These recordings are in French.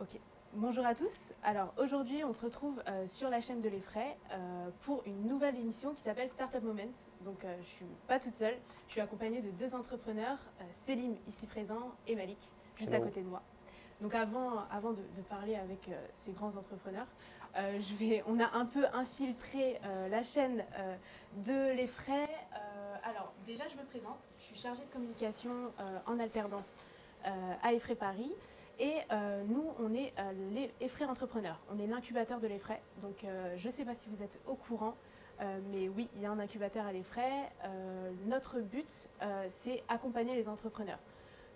Ok. Bonjour à tous. Alors aujourd'hui, on se retrouve sur la chaîne de l'Effray pour une nouvelle émission qui s'appelle Startup Moment. Donc je ne suis pas toute seule, je suis accompagnée de deux entrepreneurs, Selim ici présent et Malik juste à côté de moi. Donc avant de parler avec ces grands entrepreneurs, on a un peu infiltré la chaîne de l'Effray. Alors déjà, je me présente, je suis chargée de communication en alternance à Effray Paris. Et nous, on est les Effray Entrepreneurs. On est l'incubateur de l'Effray. Donc, je ne sais pas si vous êtes au courant, mais oui, il y a un incubateur à l'Effray. Notre but, c'est accompagner les entrepreneurs.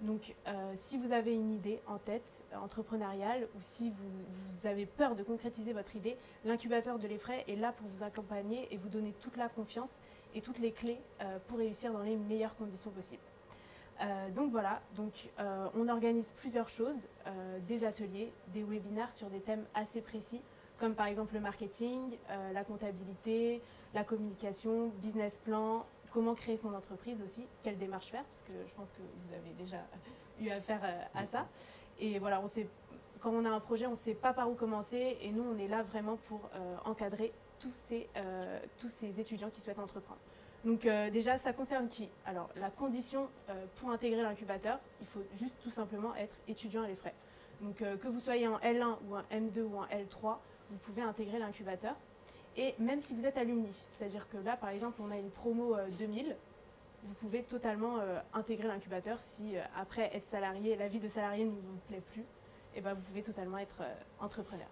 Donc, si vous avez une idée en tête entrepreneuriale ou si vous avez peur de concrétiser votre idée, l'incubateur de l'Effray est là pour vous accompagner et vous donner toute la confiance et toutes les clés pour réussir dans les meilleures conditions possibles. Donc voilà, on organise plusieurs choses, des ateliers, des webinaires sur des thèmes assez précis, comme par exemple le marketing, la comptabilité, la communication, business plan, comment créer son entreprise aussi, quelle démarche faire, parce que je pense que vous avez déjà eu affaire à ça. Et voilà, quand on a un projet, on ne sait pas par où commencer, et nous, on est là vraiment pour encadrer tous ces étudiants qui souhaitent entreprendre. Donc déjà, ça concerne qui? Alors, la condition pour intégrer l'incubateur, il faut juste tout simplement être étudiant à l'Effray. Donc que vous soyez en L1 ou un M2 ou un L3, vous pouvez intégrer l'incubateur. Et même si vous êtes alumni, c'est-à-dire que là, par exemple, on a une promo 2000, vous pouvez totalement intégrer l'incubateur si après être salarié, la vie de salarié ne vous plaît plus, et ben, vous pouvez totalement être entrepreneur.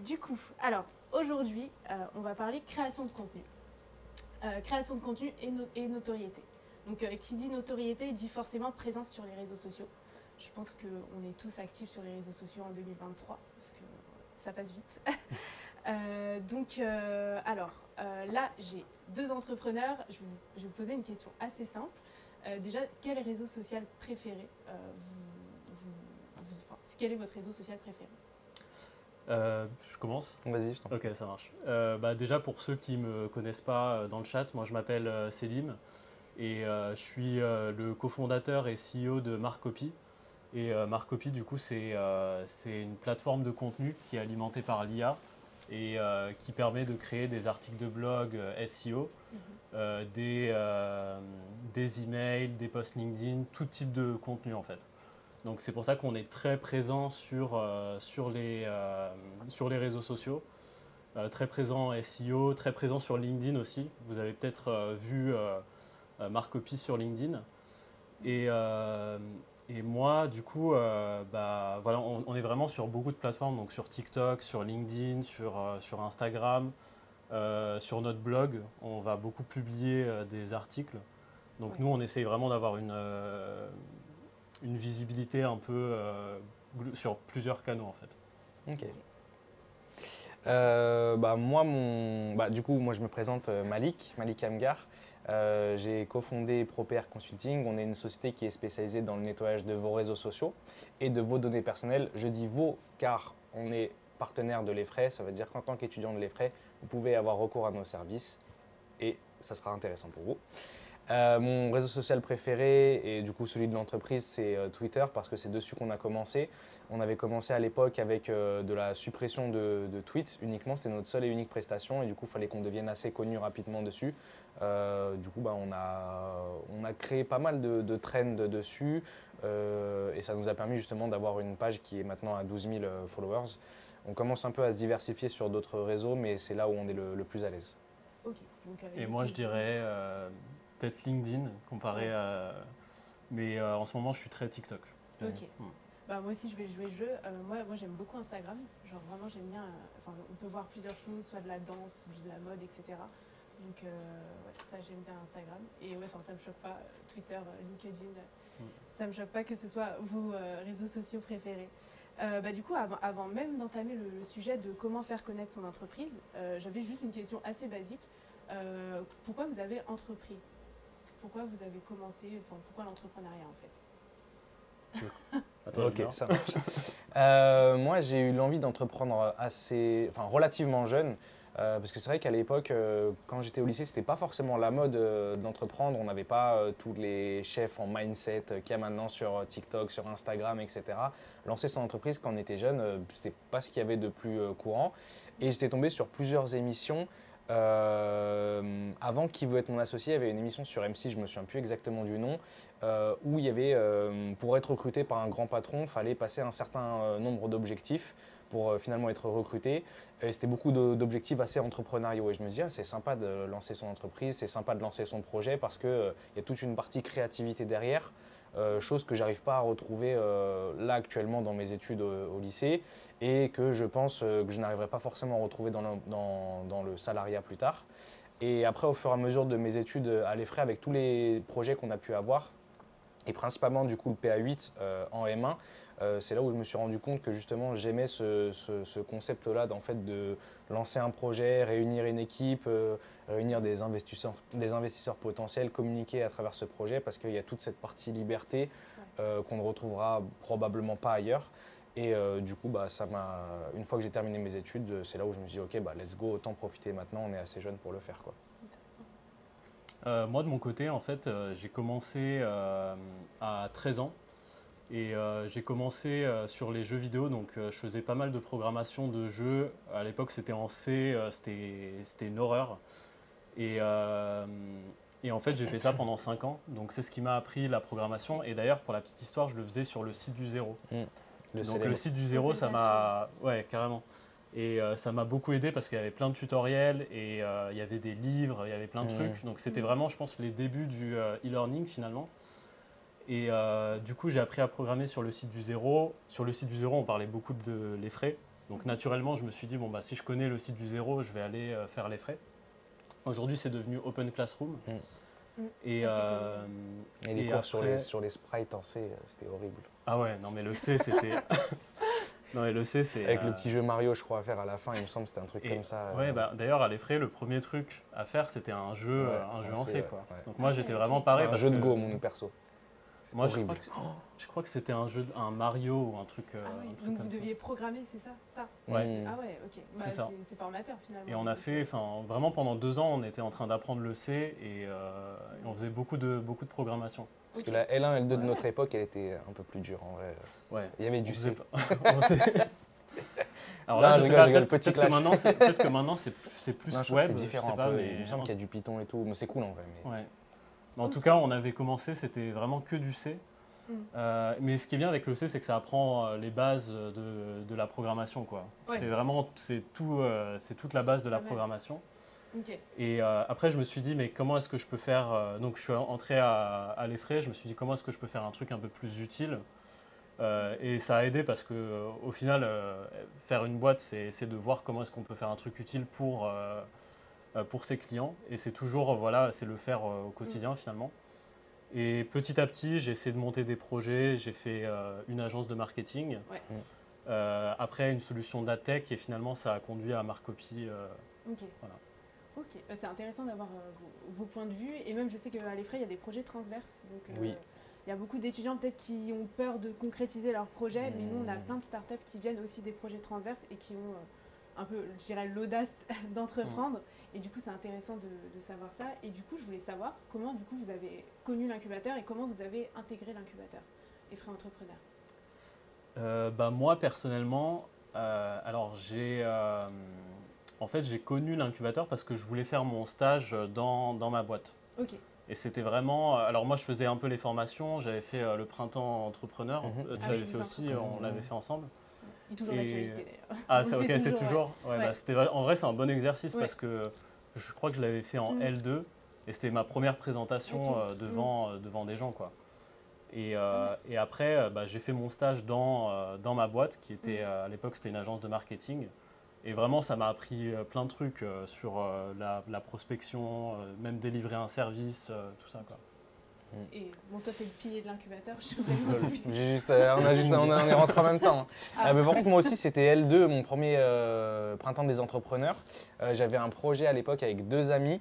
Du coup, alors aujourd'hui, on va parler création de contenu. Création de contenu et notoriété. Donc qui dit notoriété dit forcément présence sur les réseaux sociaux. Je pense qu'on est tous actifs sur les réseaux sociaux en 2023, parce que ça passe vite. Là, j'ai deux entrepreneurs. Je vais vous poser une question assez simple. Déjà, quel réseau social préféré quel est votre réseau social préféré? Je commence? Vas-y, je t'en prie. Ok, ça marche. Déjà, pour ceux qui ne me connaissent pas dans le chat, moi je m'appelle Selim et je suis le cofondateur et CEO de Marcopy. Et Marcopy, du coup, c'est une plateforme de contenu qui est alimentée par l'IA et qui permet de créer des articles de blog SEO, des emails, des posts LinkedIn, tout type de contenu en fait. Donc c'est pour ça qu'on est très présent sur les réseaux sociaux, très présent en SEO, très présent sur LinkedIn aussi. Vous avez peut-être vu Marcopy sur LinkedIn. Et moi, du coup, voilà, on est vraiment sur beaucoup de plateformes, donc sur TikTok, sur LinkedIn, sur Instagram, sur notre blog. On va beaucoup publier des articles. Donc nous, on essaye vraiment d'avoir une visibilité un peu sur plusieurs canaux en fait. Ok. Moi, je me présente Malik Amgar. J'ai cofondé ProPR Consulting. On est une société qui est spécialisée dans le nettoyage de vos réseaux sociaux et de vos données personnelles. Je dis vos car on est partenaire de l'Effray. Ça veut dire qu'en tant qu'étudiant de l'Effray, vous pouvez avoir recours à nos services et ça sera intéressant pour vous. Mon réseau social préféré et du coup celui de l'entreprise, c'est Twitter parce que c'est dessus qu'on a commencé. On avait commencé à l'époque avec de la suppression de tweets uniquement, c'était notre seule et unique prestation et du coup il fallait qu'on devienne assez connu rapidement dessus. On a créé pas mal de trends dessus et ça nous a permis justement d'avoir une page qui est maintenant à 12 000 followers. On commence un peu à se diversifier sur d'autres réseaux mais c'est là où on est le plus à l'aise. Okay, et moi je dirais peut-être LinkedIn comparé à... Mais en ce moment, je suis très TikTok. Ok. Bah, moi aussi, je vais jouer le jeu. Moi j'aime beaucoup Instagram. Genre vraiment, j'aime bien... on peut voir plusieurs choses, soit de la danse, de la mode, etc. Donc ça, j'aime bien Instagram. Et ouais, ça me choque pas. Twitter, LinkedIn, ça me choque pas que ce soit vos réseaux sociaux préférés. Du coup, avant même d'entamer le sujet de comment faire connaître son entreprise, j'avais juste une question assez basique. Pourquoi vous avez entrepris? Pourquoi vous avez commencé, pourquoi l'entrepreneuriat en fait? Ok, ça marche. Moi, j'ai eu l'envie d'entreprendre relativement jeune. Parce que c'est vrai qu'à l'époque, quand j'étais au lycée, c'était pas forcément la mode d'entreprendre. On n'avait pas tous les chefs en mindset qu'il y a maintenant sur TikTok, sur Instagram, etc. Lancer son entreprise quand on était jeune, c'était pas ce qu'il y avait de plus courant. Et j'étais tombé sur plusieurs émissions. Avant Qui veut être mon associé, il y avait une émission sur M6, je me souviens plus exactement du nom, où il y avait, pour être recruté par un grand patron, il fallait passer un certain nombre d'objectifs pour finalement être recruté. Et c'était beaucoup d'objectifs assez entrepreneuriaux. Et je me disais, ah, c'est sympa de lancer son entreprise, c'est sympa de lancer son projet parce qu'il y a toute une partie créativité derrière, chose que j'arrive pas à retrouver là actuellement dans mes études au lycée et que je pense que je n'arriverai pas forcément à retrouver dans le salariat plus tard. Et après, au fur et à mesure de mes études à l'EFRE, avec tous les projets qu'on a pu avoir, et principalement du coup le PA8 en M1, c'est là où je me suis rendu compte que justement j'aimais ce concept-là en fait, de lancer un projet, réunir une équipe, réunir des investisseurs potentiels, communiquer à travers ce projet parce qu'il y a toute cette partie liberté qu'on ne retrouvera probablement pas ailleurs. Et du coup, une fois que j'ai terminé mes études, c'est là où je me suis dit, ok, let's go, autant profiter maintenant, on est assez jeune pour le faire, quoi. Moi, de mon côté, en fait, j'ai commencé à 13 ans. Et j'ai commencé sur les jeux vidéo, donc je faisais pas mal de programmation de jeux. À l'époque, c'était en C, c'était une horreur. Et en fait, j'ai fait ça pendant 5 ans. Donc c'est ce qui m'a appris la programmation. Et d'ailleurs, pour la petite histoire, je le faisais sur le site du Zéro. Donc le site du Zéro, ça m'a... Ouais, carrément. Et ça m'a beaucoup aidé parce qu'il y avait plein de tutoriels et il y avait des livres, il y avait plein de trucs. Donc c'était vraiment, je pense, les débuts du e-learning finalement. Et du coup, j'ai appris à programmer sur le site du Zéro. Sur le site du Zéro, on parlait beaucoup de l'EFRE. Donc naturellement, je me suis dit, bon, si je connais le site du Zéro, je vais aller faire l'EFRE. Aujourd'hui, c'est devenu Open Classroom. Et les cours après... sur les sprites en C, c'était horrible. Ah ouais, non mais le C, c'était... non mais le C, c'est... Avec le petit jeu Mario, je crois, à faire à la fin, il me semble que c'était un truc comme ça. Ouais, d'ailleurs, à l'EFRE, le premier truc à faire, c'était un jeu en C, quoi. Ouais. Donc moi, j'étais vraiment pareil. Un jeu de Go, mon perso. Moi, je crois que c'était un Mario ou un truc. Un truc donc vous deviez programmer, c'est ça Ouais. Ah ouais, ok. C'est formateur finalement. Et on a fait, vraiment pendant 2 ans, on était en train d'apprendre le C et on faisait beaucoup de programmation. Parce que la L1 et L2 de notre époque, elle était un peu plus dure en vrai. Ouais. Il y avait du C. Alors là, je sais pas, peut-être que maintenant c'est plus web. C'est différent un peu. Il me semble qu'il y a du Python et tout, mais c'est cool en vrai. Ouais. En tout cas, on avait commencé, c'était vraiment que du C. Mais ce qui est bien avec le C, c'est que ça apprend les bases de la programmation, quoi. Ouais. C'est toute la base de la programmation. Okay. Et après, je me suis dit, mais comment est-ce que je peux faire donc, je suis entré à l'EFRE, je me suis dit, comment est-ce que je peux faire un truc un peu plus utile et ça a aidé parce qu'au final, faire une boîte, c'est de voir comment est-ce qu'on peut faire un truc utile pour ses clients. Et c'est toujours, c'est le faire au quotidien finalement. Et petit à petit, j'ai essayé de monter des projets. J'ai fait une agence de marketing. Ouais. Après, une solution d'AdTech. Et finalement, ça a conduit à Marcopy. Okay. Voilà. Ok, c'est intéressant d'avoir vos points de vue. Et même, je sais qu'à l'EFRE, il y a des projets transverses. Donc, oui. Il y a beaucoup d'étudiants peut-être qui ont peur de concrétiser leurs projets. Mais nous, on a plein de startups qui viennent aussi des projets transverses et qui ont un peu, je dirais, l'audace d'entreprendre. Et du coup, c'est intéressant de savoir ça. Et du coup, je voulais savoir comment, du coup, vous avez connu l'incubateur et comment vous avez intégré l'incubateur, EFRE Entrepreneur. Moi, personnellement, alors en fait, j'ai connu l'incubateur parce que je voulais faire mon stage dans ma boîte. Ok. Et c'était vraiment... Alors moi, je faisais un peu les formations. J'avais fait le printemps entrepreneur. Tu l'avais fait aussi, on l'avait fait ensemble. Il est toujours d'actualité d'ailleurs. Ah, c'est ok, c'est toujours. Ouais. En vrai, c'est un bon exercice parce que je crois que je l'avais fait en L2 et c'était ma première présentation devant des gens, quoi. Et après, j'ai fait mon stage dans ma boîte qui était à l'époque, c'était une agence de marketing. Et vraiment, ça m'a appris plein de trucs sur la prospection, même délivrer un service, tout ça, quoi. Et bon, toi, t'es le pilier de l'incubateur, je on est rentré en même temps. Mais par contre, moi aussi, c'était L2, mon premier printemps des entrepreneurs. J'avais un projet à l'époque avec 2 amis.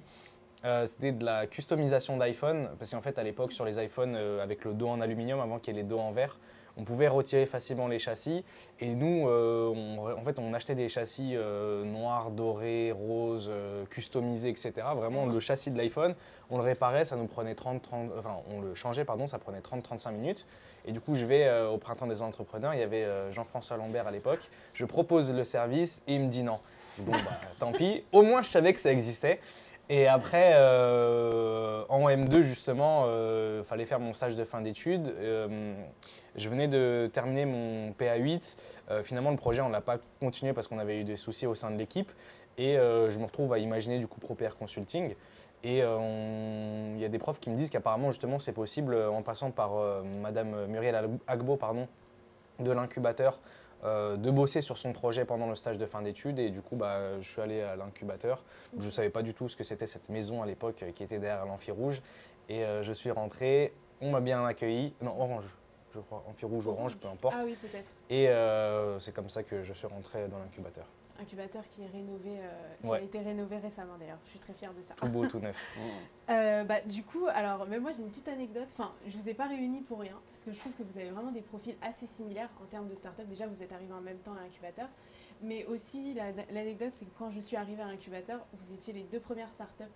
C'était de la customisation d'iPhone, parce qu'en fait, à l'époque, sur les iPhones, avec le dos en aluminium, avant qu'il y ait les dos en verre, on pouvait retirer facilement les châssis. Et nous, on achetait des châssis noirs, dorés, roses, customisés, etc. Vraiment, le châssis de l'iPhone, on le réparait, ça nous prenait on le changeait, pardon, ça prenait 30-35 minutes. Et du coup, je vais au Printemps des entrepreneurs, il y avait Jean-François Lambert à l'époque. Je propose le service et il me dit non. Bon, bah, tant pis. Au moins, je savais que ça existait. Et après, en M2, justement, il fallait faire mon stage de fin d'études. Je venais de terminer mon PA8. Finalement, le projet, on ne l'a pas continué parce qu'on avait eu des soucis au sein de l'équipe. Et je me retrouve à imaginer du coup ProPR Consulting. Et il y a des profs qui me disent qu'apparemment, justement, c'est possible en passant par Madame Muriel Agbo, pardon, de l'incubateur, de bosser sur son projet pendant le stage de fin d'études. Et du coup, bah, je suis allé à l'incubateur. Je ne savais pas du tout ce que c'était cette maison à l'époque qui était derrière l'Amphi Rouge. Et je suis rentré, on m'a bien accueilli. Non, Orange, je crois. Amphi Rouge, Orange, peu importe. Ah oui, peut-être. Et c'est comme ça que je suis rentré dans l'incubateur. Incubateur qui est rénové, qui Ouais. a été rénové récemment d'ailleurs. Je suis très fière de ça. Tout beau, tout neuf. Bah, du coup, alors, mais moi j'ai une petite anecdote. Enfin, je vous ai pas réunis pour rien, parce que je trouve que vous avez vraiment des profils assez similaires en termes de start-up. Déjà, vous êtes arrivés en même temps à l'incubateur, mais aussi l'anecdote, c'est que quand je suis arrivée à l'incubateur, vous étiez les deux premières start-up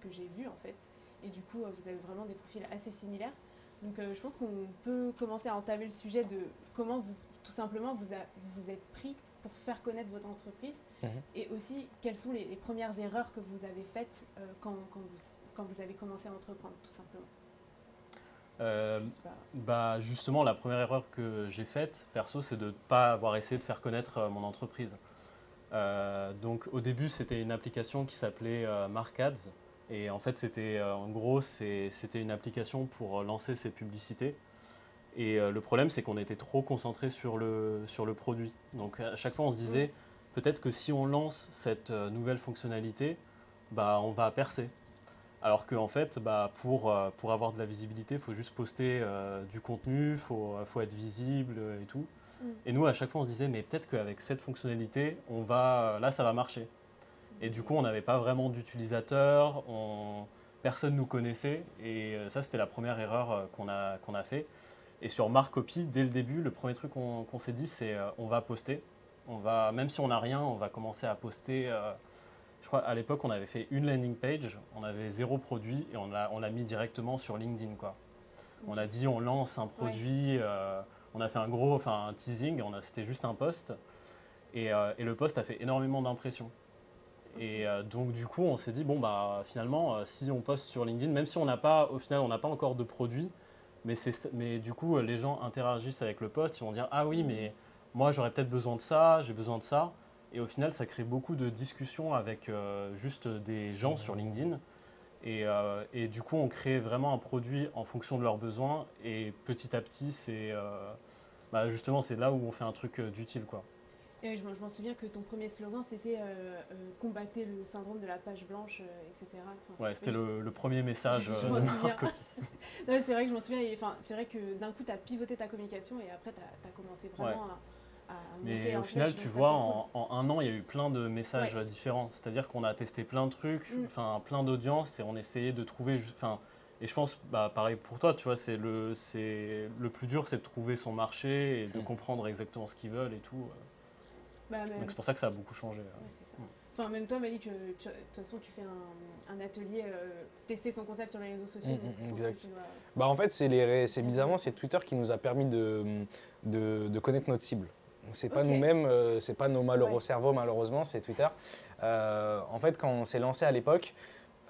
que j'ai vues en fait, et du coup, vous avez vraiment des profils assez similaires. Donc, je pense qu'on peut commencer à entamer le sujet de comment vous, tout simplement, vous êtes pris pour faire connaître votre entreprise, et aussi quelles sont les premières erreurs que vous avez faites quand vous avez commencé à entreprendre, tout simplement. Bah justement, la première erreur que j'ai faite, perso, c'est de ne pas avoir essayé de faire connaître mon entreprise. Donc au début, c'était une application qui s'appelait Markads. Et en fait, en gros, c'était une application pour lancer ses publicités. Et le problème, c'est qu'on était trop concentré sur le produit. Donc à chaque fois, on se disait, peut-être que si on lance cette nouvelle fonctionnalité, bah, on va percer. Alors qu'en fait, bah, pour avoir de la visibilité, il faut juste poster du contenu, il faut être visible et tout. Et nous, à chaque fois, on se disait, mais peut-être qu'avec cette fonctionnalité, là, ça va marcher. Et du coup, on n'avait pas vraiment d'utilisateurs, personne ne nous connaissait. Et ça, c'était la première erreur qu'on a fait. Et sur Marcopy, dès le début, le premier truc qu'on s'est dit, c'est on va poster. Même si on n'a rien, on va commencer à poster. Je crois à l'époque, on avait fait une landing page, on avait 0 produit et on l'a mis directement sur LinkedIn, quoi. On a dit on lance un produit, on a fait un teasing, c'était juste un post. Et le post a fait énormément d'impressions. Et donc du coup, on s'est dit, bon, bah, finalement, si on poste sur LinkedIn, même si au final, on n'a pas encore de produit, mais du coup, les gens interagissent avec le post, ils vont dire, ah oui, mais moi, j'aurais peut-être besoin de ça, j'ai besoin de ça. Et au final, ça crée beaucoup de discussions avec juste des gens sur LinkedIn. Et du coup, on crée vraiment un produit en fonction de leurs besoins. Et petit à petit, justement, c'est là où on fait un truc d'utile, quoi. Et je m'en souviens que ton premier slogan, c'était combattez le syndrome de la page blanche, etc. Enfin, ouais, c'était le premier message je de Marcopy. Non, c'est vrai que je m'en souviens. C'est vrai que d'un coup, tu as pivoté ta communication et après, tu as commencé vraiment à monter. Mais au final, tu vois, en un an, il y a eu plein de messages différents. C'est-à-dire qu'on a testé plein de trucs, plein d'audiences et on essayait de trouver. Et je pense, pareil pour toi, tu vois, le plus dur, c'est de trouver son marché et de comprendre exactement ce qu'ils veulent et tout. Donc c'est pour ça que ça a beaucoup changé. Ouais, c'est ça. Enfin, même toi, Malik, de toute façon, tu fais un atelier, tester son concept sur les réseaux sociaux. Exact. En fait, c'est bizarrement, c'est Twitter qui nous a permis de connaître notre cible. C'est pas nous-mêmes, c'est pas nos malheureux cerveaux, malheureusement, c'est Twitter. En fait, quand on s'est lancé à l'époque,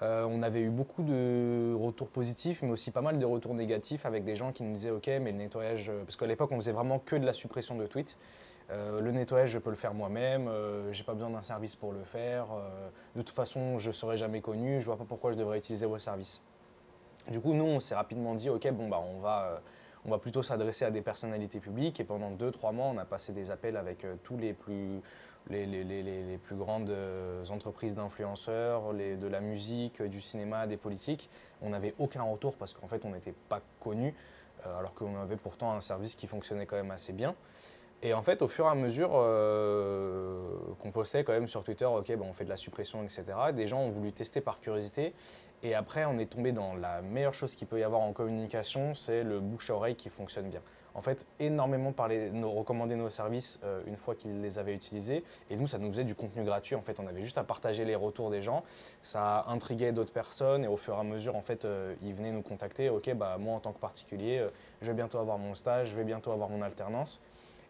on avait eu beaucoup de retours positifs, mais aussi pas mal de retours négatifs avec des gens qui nous disaient « Ok, mais le nettoyage… » Parce qu'à l'époque, on faisait vraiment que de la suppression de tweets. Le nettoyage, je peux le faire moi-même, j'ai pas besoin d'un service pour le faire. De toute façon, je serai jamais connu, je vois pas pourquoi je devrais utiliser vos services. Du coup, nous, on s'est rapidement dit, ok, bon, on va plutôt s'adresser à des personnalités publiques. Et pendant 2-3 mois, on a passé des appels avec tous les plus grandes entreprises d'influenceurs, de la musique, du cinéma, des politiques. On n'avait aucun retour parce qu'en fait, on n'était pas connus, alors qu'on avait pourtant un service qui fonctionnait quand même assez bien. Et en fait, au fur et à mesure qu'on postait quand même sur Twitter, ok, on fait de la suppression, etc., des gens ont voulu tester par curiosité. Et après, on est tombé dans la meilleure chose qu'il peut y avoir en communication, c'est le bouche à oreille qui fonctionne bien. en fait, énormément recommander nos services une fois qu'ils les avaient utilisés. Et nous, ça nous faisait du contenu gratuit. En fait, on avait juste à partager les retours des gens. Ça intriguait d'autres personnes et au fur et à mesure, en fait, ils venaient nous contacter. Ok, bah, moi, en tant que particulier, je vais bientôt avoir mon stage, je vais bientôt avoir mon alternance.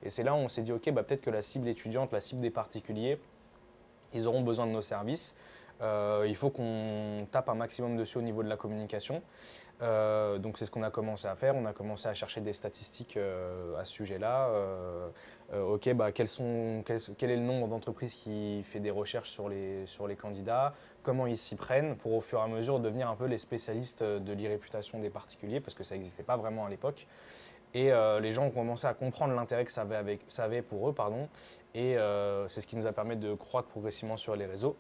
Et c'est là où on s'est dit, ok, bah, peut-être que la cible étudiante, la cible des particuliers, ils auront besoin de nos services. Il faut qu'on tape un maximum dessus au niveau de la communication. Donc c'est ce qu'on a commencé à faire. On a commencé à chercher des statistiques à ce sujet-là. Ok, bah, quel est le nombre d'entreprises qui fait des recherches sur les candidats, comment ils s'y prennent pour au fur et à mesure devenir un peu les spécialistes de l'e-réputation des particuliers parce que ça n'existait pas vraiment à l'époque. Et les gens ont commencé à comprendre l'intérêt que ça avait pour eux. Et c'est ce qui nous a permis de croître progressivement sur les réseaux.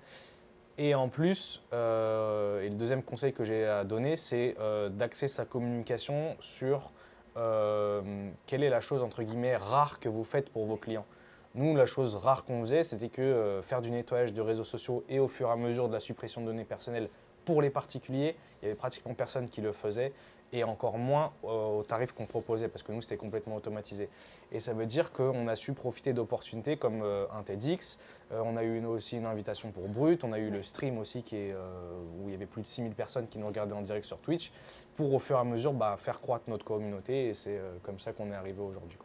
Et en plus, et le deuxième conseil que j'ai à donner, c'est d'axer sa communication sur quelle est la chose entre guillemets rare que vous faites pour vos clients. Nous, la chose rare qu'on faisait, c'était que faire du nettoyage de réseaux sociaux et au fur et à mesure de la suppression de données personnelles pour les particuliers, il y avait pratiquement personne qui le faisait et encore moins au tarif qu'on proposait parce que nous, c'était complètement automatisé. Et ça veut dire qu'on a su profiter d'opportunités comme un TEDx, on a eu aussi une invitation pour Brut, on a eu le stream aussi où il y avait plus de 6000 personnes qui nous regardaient en direct sur Twitch pour au fur et à mesure faire croître notre communauté et c'est comme ça qu'on est arrivé aujourd'hui.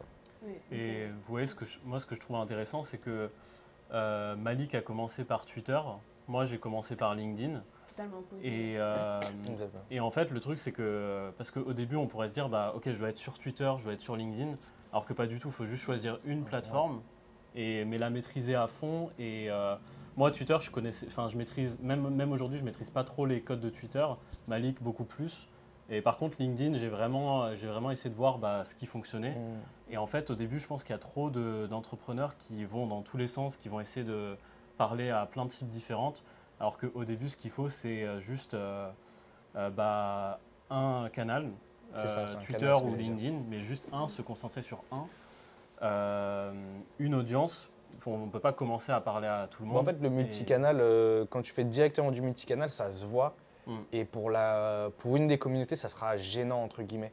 Oui, Et vous voyez, moi, ce que je trouve intéressant, c'est que Malik a commencé par Twitter, moi j'ai commencé par LinkedIn. Totalement opposé. Et en fait, le truc, c'est que, parce qu'au début, on pourrait se dire, bah, ok, je dois être sur Twitter, je dois être sur LinkedIn, alors que pas du tout, il faut juste choisir une plateforme, mais la maîtriser à fond. Et moi, Twitter, je maîtrise, même aujourd'hui, je ne maîtrise pas trop les codes de Twitter, Malik beaucoup plus. Et par contre, LinkedIn, j'ai vraiment essayé de voir ce qui fonctionnait. Et en fait, au début, je pense qu'il y a trop d'entrepreneurs qui vont dans tous les sens, qui vont essayer de parler à plein de cibles différentes. Alors qu'au début, ce qu'il faut, c'est juste un canal, Twitter canal, ou LinkedIn, mais juste se concentrer sur une audience. On ne peut pas commencer à parler à tout le monde. En fait, le multicanal, quand tu fais directement du multicanal, ça se voit. Et pour une des communautés, ça sera gênant, entre guillemets.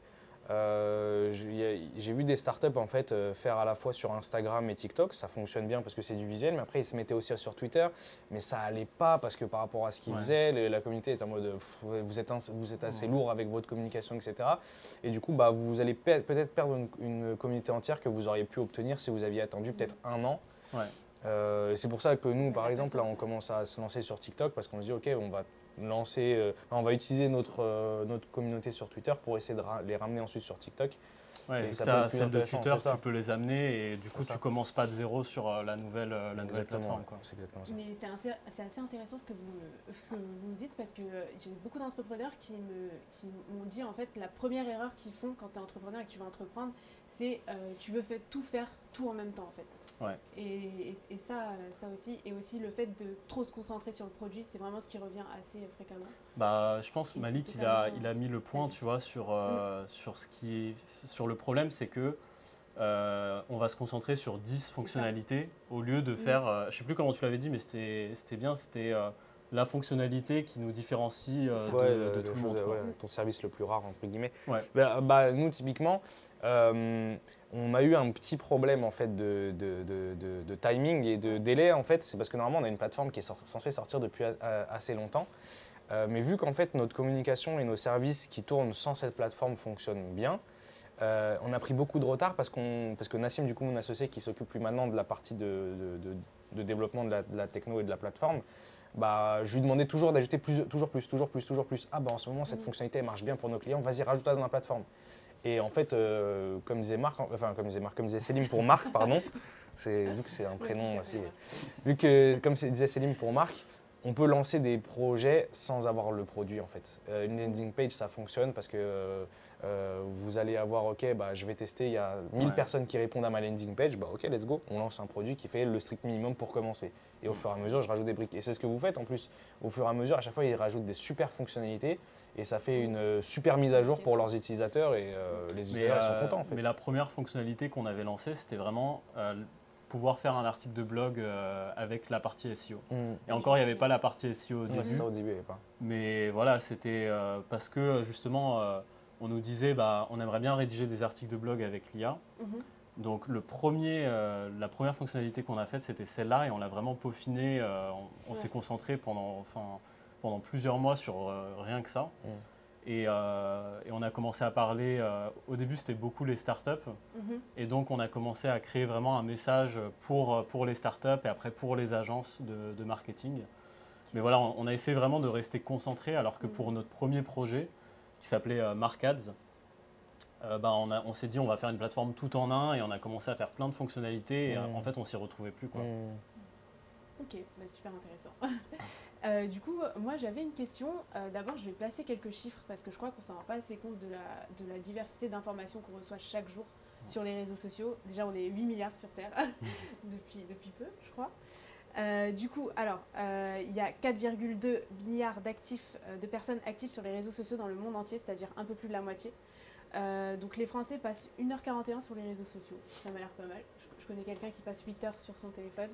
J'ai vu des startups en fait faire à la fois sur Instagram et TikTok, ça fonctionne bien parce que c'est du visuel, mais après ils se mettaient aussi sur Twitter, mais ça allait pas parce que par rapport à ce qu'ils faisaient, la communauté est en mode vous êtes assez lourd avec votre communication, etc. Et du coup, vous allez peut-être perdre une communauté entière que vous auriez pu obtenir si vous aviez attendu peut-être un an. C'est pour ça que nous, par exemple, là, on commence à se lancer sur TikTok parce qu'on se dit ok, on va utiliser notre communauté sur Twitter pour essayer de les ramener ensuite sur TikTok. Ouais, tu as celle de Twitter, tu peux les amener et du coup, tu ne commences pas de zéro sur la nouvelle plateforme. C'est exactement ça. Mais c'est assez intéressant ce que vous me dites parce que j'ai beaucoup d'entrepreneurs qui m'ont dit en fait la première erreur qu'ils font quand tu es entrepreneur et que tu veux entreprendre, c'est tu veux tout faire tout en même temps en fait. Ouais. Et ça aussi, et aussi le fait de trop se concentrer sur le produit, c'est vraiment ce qui revient assez fréquemment. Je pense que Malik, il a mis le point, tu vois, sur le problème, c'est que on va se concentrer sur 10 fonctionnalités au lieu de faire, je ne sais plus comment tu l'avais dit, mais c'était bien, c'était la fonctionnalité qui nous différencie de tout le monde. Ton service le plus rare, entre guillemets. Ouais. Nous, typiquement, on a eu un petit problème en fait de timing et de délai. En fait, c'est parce que normalement, on a une plateforme qui est censée sortir depuis assez longtemps. Mais vu qu'en fait, notre communication et nos services qui tournent sans cette plateforme fonctionnent bien, on a pris beaucoup de retard parce que Nassim, du coup, mon associé qui s'occupe plus maintenant de la partie de développement de la techno et de la plateforme, je lui demandais toujours d'ajouter toujours plus. En ce moment, cette fonctionnalité elle marche bien pour nos clients, vas-y, rajoute-la dans la plateforme. Et en fait, comme disait Selim pour Marc, pardon, vu que c'est un prénom aussi, comme disait Selim pour Marc, on peut lancer des projets sans avoir le produit en fait. Une landing page, ça fonctionne parce que vous allez avoir, je vais tester, il y a 1000 personnes qui répondent à ma landing page, ok, let's go, on lance un produit qui fait le strict minimum pour commencer. Et au fur et à mesure, je rajoute des briques. Et c'est ce que vous faites en plus. Au fur et à mesure, à chaque fois, ils rajoutent des super fonctionnalités et ça fait une super mise à jour pour leurs utilisateurs et les utilisateurs sont contents en fait. Mais la première fonctionnalité qu'on avait lancée, c'était vraiment pouvoir faire un article de blog avec la partie SEO. Et encore, il n'y avait pas la partie SEO au début. Ça, au début, il n'y avait pas. Mais voilà, c'était parce que justement, on nous disait bah, on aimerait bien rédiger des articles de blog avec l'IA. Mhm. Donc la première fonctionnalité qu'on a faite, c'était celle-là et on l'a vraiment peaufinée. On s'est concentré pendant plusieurs mois sur rien que ça. Et on a commencé à parler, au début c'était beaucoup les startups. Et donc on a commencé à créer vraiment un message pour les startups et après pour les agences de marketing. Mais voilà, on a essayé vraiment de rester concentré alors que pour notre premier projet qui s'appelait Markads, on s'est dit on va faire une plateforme tout en un et on a commencé à faire plein de fonctionnalités et en fait on s'y retrouvait plus, quoi. Ok, bah, super intéressant. Du coup, moi j'avais une question. D'abord, je vais placer quelques chiffres parce que je crois qu'on s'en rend pas assez compte de la diversité d'informations qu'on reçoit chaque jour sur les réseaux sociaux. Déjà, on est 8 milliards sur Terre depuis peu, je crois. Du coup, alors, il y a 4,2 milliards de personnes actives sur les réseaux sociaux dans le monde entier, c'est-à-dire un peu plus de la moitié. Donc les Français passent 1h41 sur les réseaux sociaux, ça m'a l'air pas mal. Je connais quelqu'un qui passe 8 heures sur son téléphone.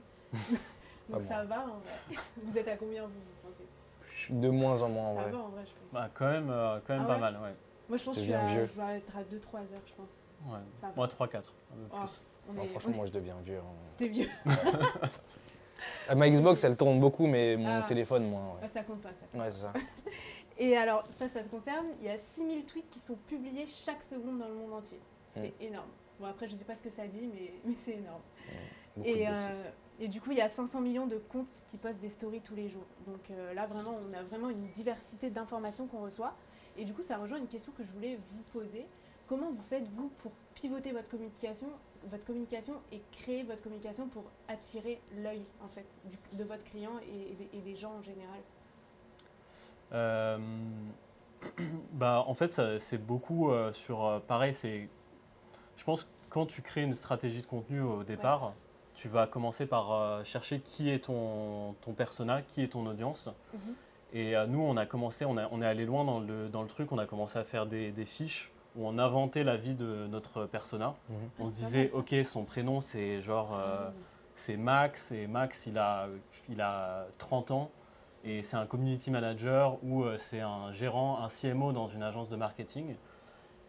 Donc ça va en vrai. Vous êtes à combien vous pensez? De moins en moins en vrai. Ça va en vrai, je pense. Bah, quand même pas mal, ouais. Moi je pense que je dois être à 2-3 heures, je pense. Ouais. Ça va. Moi 3-4, un peu plus. Franchement, moi je deviens vieux. T'es vieux. Ma Xbox elle tourne beaucoup, mais mon téléphone moins. Ça compte pas, ça compte. Ouais, c'est ça. Et alors, ça te concerne, il y a 6000 tweets qui sont publiés chaque seconde dans le monde entier. C'est énorme. Bon, après, je sais pas ce que ça dit, mais c'est énorme. Et du coup, il y a 500 millions de comptes qui postent des stories tous les jours. Donc là, vraiment, on a vraiment une diversité d'informations qu'on reçoit. Et du coup, ça rejoint une question que je voulais vous poser. Comment vous faites, vous, pour pivoter votre communication et créer votre communication pour attirer l'œil, en fait, de votre client et des gens en général? En fait, c'est beaucoup pareil, je pense que quand tu crées une stratégie de contenu au départ, tu vas commencer par chercher qui est ton persona, qui est ton audience. Et nous, on est allé loin dans le truc, on a commencé à faire des fiches où on inventait la vie de notre persona. On se disait, ok, son prénom c'est genre, c'est Max, et Max il a 30 ans. Et c'est un community manager ou c'est un gérant, un CMO dans une agence de marketing.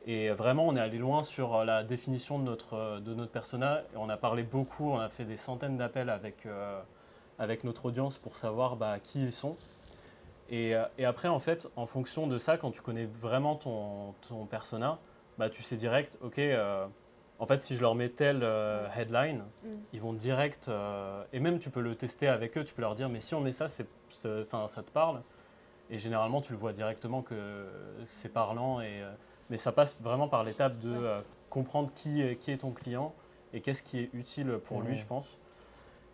Et vraiment, on est allé loin sur la définition de notre persona. Et on a parlé beaucoup, on a fait des centaines d'appels avec notre audience pour savoir qui ils sont. Et après, en fait, en fonction de ça, quand tu connais vraiment ton persona, tu sais direct, ok, en fait, si je leur mets tel headline, ils vont direct, et même tu peux le tester avec eux, tu peux leur dire, mais si on met ça, ça te parle. Et généralement, tu le vois directement que c'est parlant. Mais ça passe vraiment par l'étape de comprendre qui est ton client et qu'est-ce qui est utile pour lui, je pense.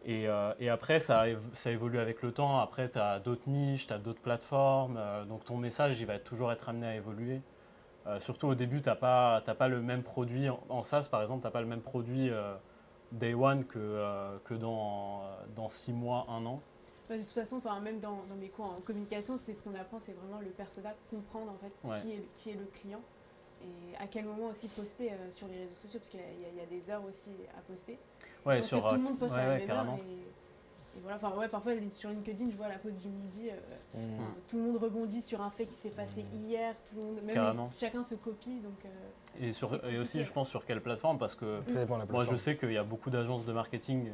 Et après, ça évolue avec le temps. Après, tu as d'autres niches, tu as d'autres plateformes. Donc, ton message, il va toujours être amené à évoluer. Surtout au début, tu n'as pas le même produit. En SaaS, par exemple, tu n'as pas le même produit Day One que dans 6 mois, 1 an. De toute façon, même dans mes cours en communication, c'est ce qu'on apprend, c'est vraiment le persona, comprendre en fait qui est le client et à quel moment aussi poster sur les réseaux sociaux, parce qu'il y a des heures aussi à poster. Ouais, tout le monde poste à la même heure carrément. Et voilà, parfois sur LinkedIn, je vois à la pause du midi, tout le monde rebondit sur un fait qui s'est passé hier, tout le monde, chacun se copie. Donc, et aussi, je pense, sur quelle plateforme, parce que moi, je sais qu'il y a beaucoup d'agences de marketing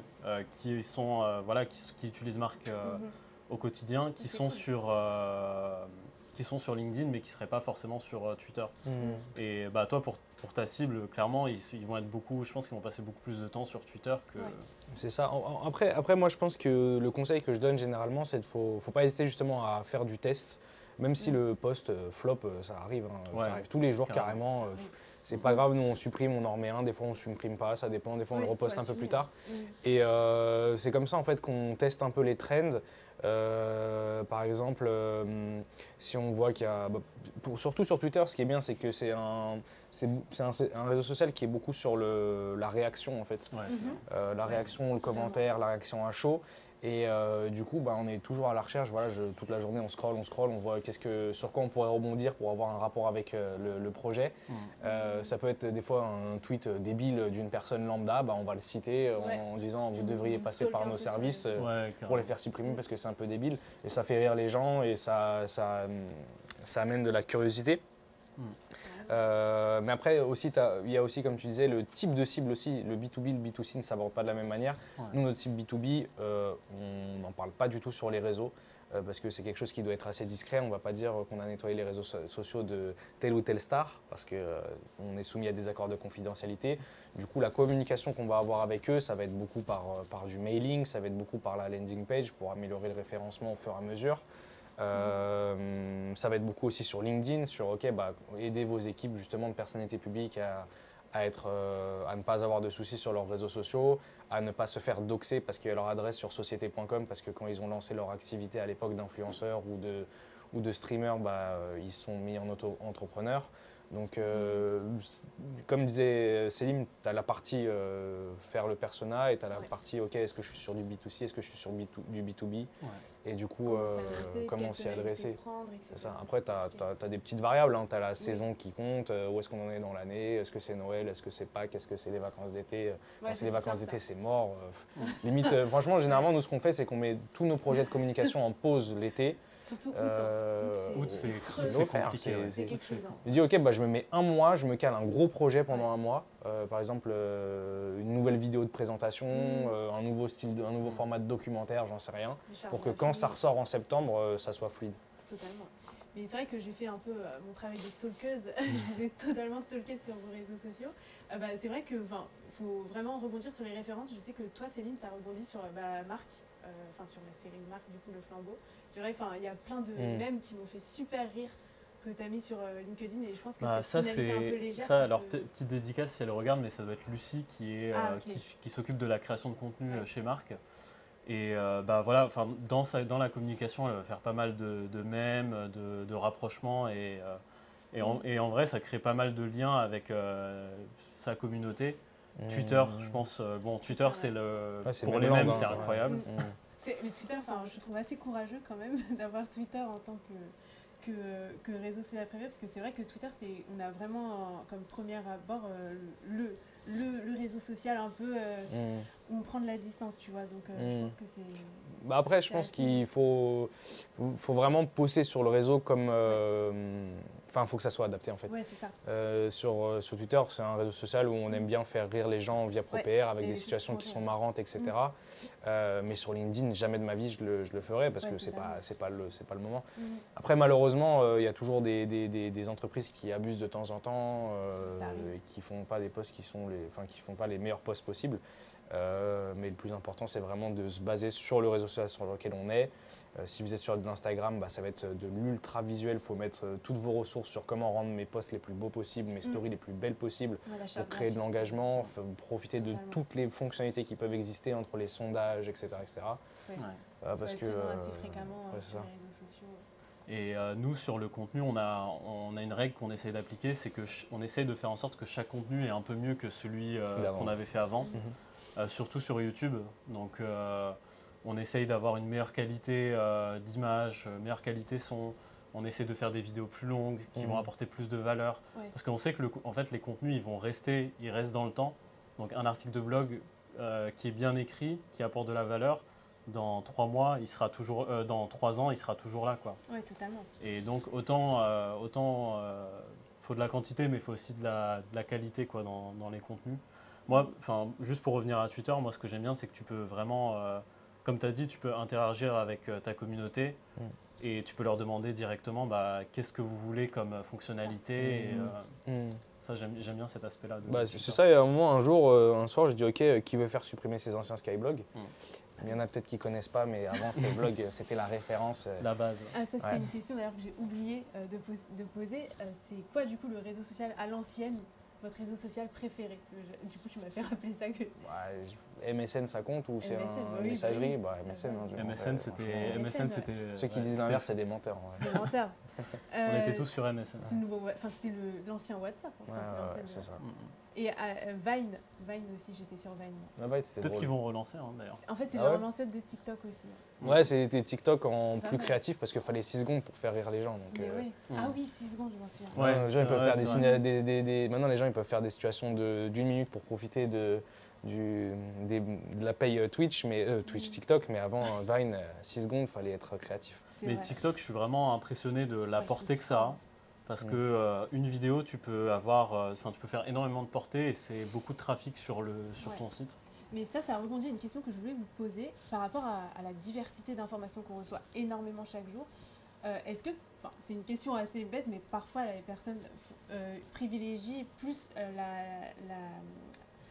qui utilisent Marc au quotidien, qui sont sur LinkedIn, mais qui ne seraient pas forcément sur Twitter. Et toi, pour ta cible, clairement, ils vont être beaucoup, je pense qu'ils vont passer beaucoup plus de temps sur Twitter que… C'est ça. Après, moi, je pense que le conseil que je donne généralement, c'est qu'il ne faut pas hésiter justement à faire du test. Même si le post flop, ça arrive. Ça arrive tous les jours carrément. C'est pas grave, nous on supprime, on en remet un. Des fois on supprime pas, ça dépend. Des fois on le reposte un peu plus tard. Et c'est comme ça en fait qu'on teste un peu les trends. Par exemple, si on voit qu'il y a, surtout sur Twitter, ce qui est bien, c'est que c'est un réseau social qui est beaucoup sur la réaction en fait. La réaction, le commentaire, la réaction à chaud. Et du coup, on est toujours à la recherche. Voilà, toute la journée, on scrolle, on voit sur quoi on pourrait rebondir pour avoir un rapport avec le projet. Ça peut être des fois un tweet débile d'une personne lambda. On va le citer en disant vous devriez passer par nos services pour les faire supprimer parce que c'est un peu débile. Et ça fait rire les gens et ça amène de la curiosité. Mais après, aussi, il y a aussi, comme tu disais, le type de cible aussi. Le B2B, le B2C ne s'aborde pas de la même manière. Ouais. Nous, notre cible B2B, on n'en parle pas du tout sur les réseaux. Parce que c'est quelque chose qui doit être assez discret. On ne va pas dire qu'on a nettoyé les réseaux sociaux de telle ou telle star, parce qu'on est soumis à des accords de confidentialité. Du coup, la communication qu'on va avoir avec eux, ça va être beaucoup par du mailing, ça va être beaucoup par la landing page pour améliorer le référencement au fur et à mesure. Ça va être beaucoup aussi sur LinkedIn, sur aider vos équipes justement de personnalités publiques à ne pas avoir de soucis sur leurs réseaux sociaux, à ne pas se faire doxer parce qu'il y a leur adresse sur société.com, parce que quand ils ont lancé leur activité à l'époque d'influenceurs ou de streamers, ils se sont mis en auto-entrepreneurs. Donc, comme disait Selim, tu as la partie faire le persona et tu as la partie est-ce que je suis sur du B2C, est-ce que je suis sur du B2B et du coup, comment s'y adresser. C'est ça. Après, tu as des petites variables, hein. Tu as la saison qui compte, où est-ce qu'on en est dans l'année, est-ce que c'est Noël, est-ce que c'est Pâques, est-ce que c'est les vacances d'été. Quand c'est les vacances d'été, c'est mort. Limite, franchement, généralement, nous, ce qu'on fait, c'est qu'on met tous nos projets de communication en pause l'été. Surtout août. Août, c'est compliqué. C'est quelque chose. Je dis, ok, je me mets un mois, je me cale un gros projet pendant un mois. Par exemple, une nouvelle vidéo de présentation, un nouveau format de documentaire, j'en sais rien. Pour que quand ça ressort en septembre, ça soit fluide. Totalement. Mais c'est vrai que j'ai fait un peu mon travail de stalkeuse. Je vais totalement stalker sur vos réseaux sociaux. C'est vrai qu'il faut vraiment rebondir sur les références. Je sais que toi, Céline, tu as rebondi sur Marc, sur la série Marc, du coup, le flambeau. Il y a plein de mèmes qui m'ont fait super rire que tu as mis sur LinkedIn et je pense que c'est une finalité un peu légère. Ça, alors, petite dédicace si elle regarde, mais ça doit être Lucie qui s'occupe de la création de contenu chez Marc. Et dans la communication, elle va faire pas mal de mèmes, de rapprochements et en vrai, ça crée pas mal de liens avec sa communauté. Twitter, je pense, Twitter, c'est pour les mèmes, c'est incroyable. Mais Twitter, je trouve assez courageux quand même d'avoir Twitter en tant que réseau social privé, parce que c'est vrai que Twitter, on a vraiment comme premier abord le réseau social un peu où on prend de la distance, tu vois. Donc je pense que c'est... Après, je pense qu'il faut vraiment poster sur le réseau comme... il faut que ça soit adapté en fait. Ouais, c'est ça. Sur Twitter, c'est un réseau social où on aime bien faire rire les gens via ProPR avec des situations qui sont marrantes, etc. Mais sur LinkedIn, jamais de ma vie je le ferais parce que c'est pas le moment. Après, malheureusement, il y a toujours des entreprises qui abusent de temps en temps et qui font pas des posts qui font pas les meilleurs posts possibles. Mais le plus important, c'est vraiment de se baser sur le réseau social sur lequel on est. Si vous êtes sur de l'Instagram, ça va être de l'ultra visuel. Il faut mettre toutes vos ressources sur comment rendre mes posts les plus beaux possibles, mes stories les plus belles possibles, pour créer de l'engagement, profiter de toutes les fonctionnalités qui peuvent exister entre les sondages, etc. Parce que assez fréquemment sur les réseaux sociaux. Et nous, sur le contenu, on a une règle qu'on essaie d'appliquer, c'est qu'on essaie de faire en sorte que chaque contenu est un peu mieux que celui qu'on avait fait avant. Surtout sur YouTube. Donc on essaye d'avoir une meilleure qualité d'image, meilleure qualité son. On essaie de faire des vidéos plus longues qui vont apporter plus de valeur. Parce qu'on sait que les contenus, ils restent dans le temps. Donc un article de blog qui est bien écrit, qui apporte de la valeur, dans 3 mois, dans 3 ans, il sera toujours là, quoi. Oui, totalement. Et donc autant faut de la quantité, mais il faut aussi de la qualité, quoi, dans les contenus. Moi, juste pour revenir à Twitter, moi ce que j'aime bien, c'est que tu peux vraiment, comme tu as dit, tu peux interagir avec ta communauté et tu peux leur demander directement qu'est-ce que vous voulez comme fonctionnalité. Ça, j'aime bien cet aspect-là. C'est ça, il y a un jour, un soir, j'ai dit ok, qui veut faire supprimer ses anciens Skyblog. Il y en a peut-être qui ne connaissent pas, mais avant Skyblog, c'était la référence. La base. Ça, c'était une question d'ailleurs que j'ai oublié de poser. C'est quoi du coup le réseau social à l'ancienne, votre réseau social préféré? Du coup, tu m'as fait rappeler ça. MSN, ça compte ou c'est une messagerie? MSN, c'était... Ceux qui disent l'inverse, c'est des menteurs. C'est des menteurs. On était tous sur MSN. C'était l'ancien WhatsApp. C'est ça. Et Vine aussi, j'étais sur Vine. Peut-être qu'ils vont relancer d'ailleurs. En fait, c'est leur ancêtre de TikTok aussi. Ouais, c'était TikTok en plus créatif parce qu'il fallait 6 secondes pour faire rire les gens. Donc, Ah oui, 6 secondes, je m'en souviens. Les gens, ils peuvent faire maintenant, les gens ils peuvent faire des situations d'1 minute pour profiter de la paye Twitch, TikTok, mais avant Vine, 6 secondes, il fallait être créatif. Mais TikTok, je suis vraiment impressionné de la portée que ça a. Parce que une vidéo, tu peux avoir, tu peux faire énormément de portée et c'est beaucoup de trafic sur ton site. Mais ça rebondit à une question que je voulais vous poser par rapport à la diversité d'informations qu'on reçoit énormément chaque jour. Est-ce que, c'est une question assez bête, mais parfois les personnes privilégient plus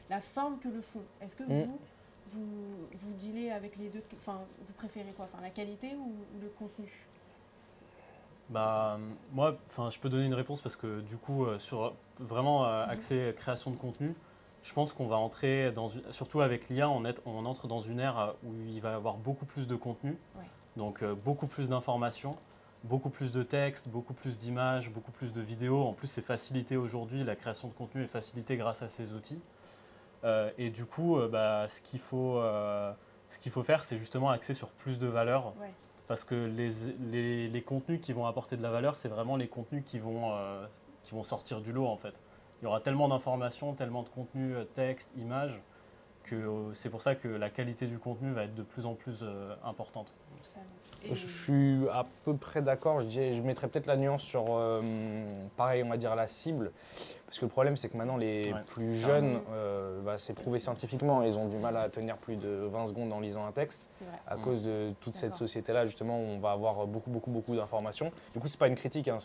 la forme que le fond. Est-ce que vous dealez avec les deux, vous préférez quoi, la qualité ou le contenu? Bah, moi, je peux donner une réponse parce que du coup, sur vraiment accès création de contenu, je pense qu'on va entrer surtout avec l'IA, on entre dans une ère où il va y avoir beaucoup plus de contenu, donc beaucoup plus d'informations, beaucoup plus de textes, beaucoup plus d'images, beaucoup plus de vidéos. En plus, c'est facilité aujourd'hui, la création de contenu est facilitée grâce à ces outils. Et du coup, ce qu'il faut faire, c'est justement axer sur plus de valeur. Parce que les contenus qui vont apporter de la valeur, c'est vraiment les contenus qui vont sortir du lot en fait. Il y aura tellement d'informations, tellement de contenus, texte, images, que c'est pour ça que la qualité du contenu va être de plus en plus importante. Je suis à peu près d'accord, je mettrais peut-être la nuance sur, pareil, on va dire la cible. Parce que le problème, c'est que maintenant, les plus jeunes, c'est prouvé scientifiquement, ils ont du mal à tenir plus de 20 secondes en lisant un texte. À cause de toute cette société-là, justement, où on va avoir beaucoup d'informations. Du coup, ce n'est pas une critique, hein,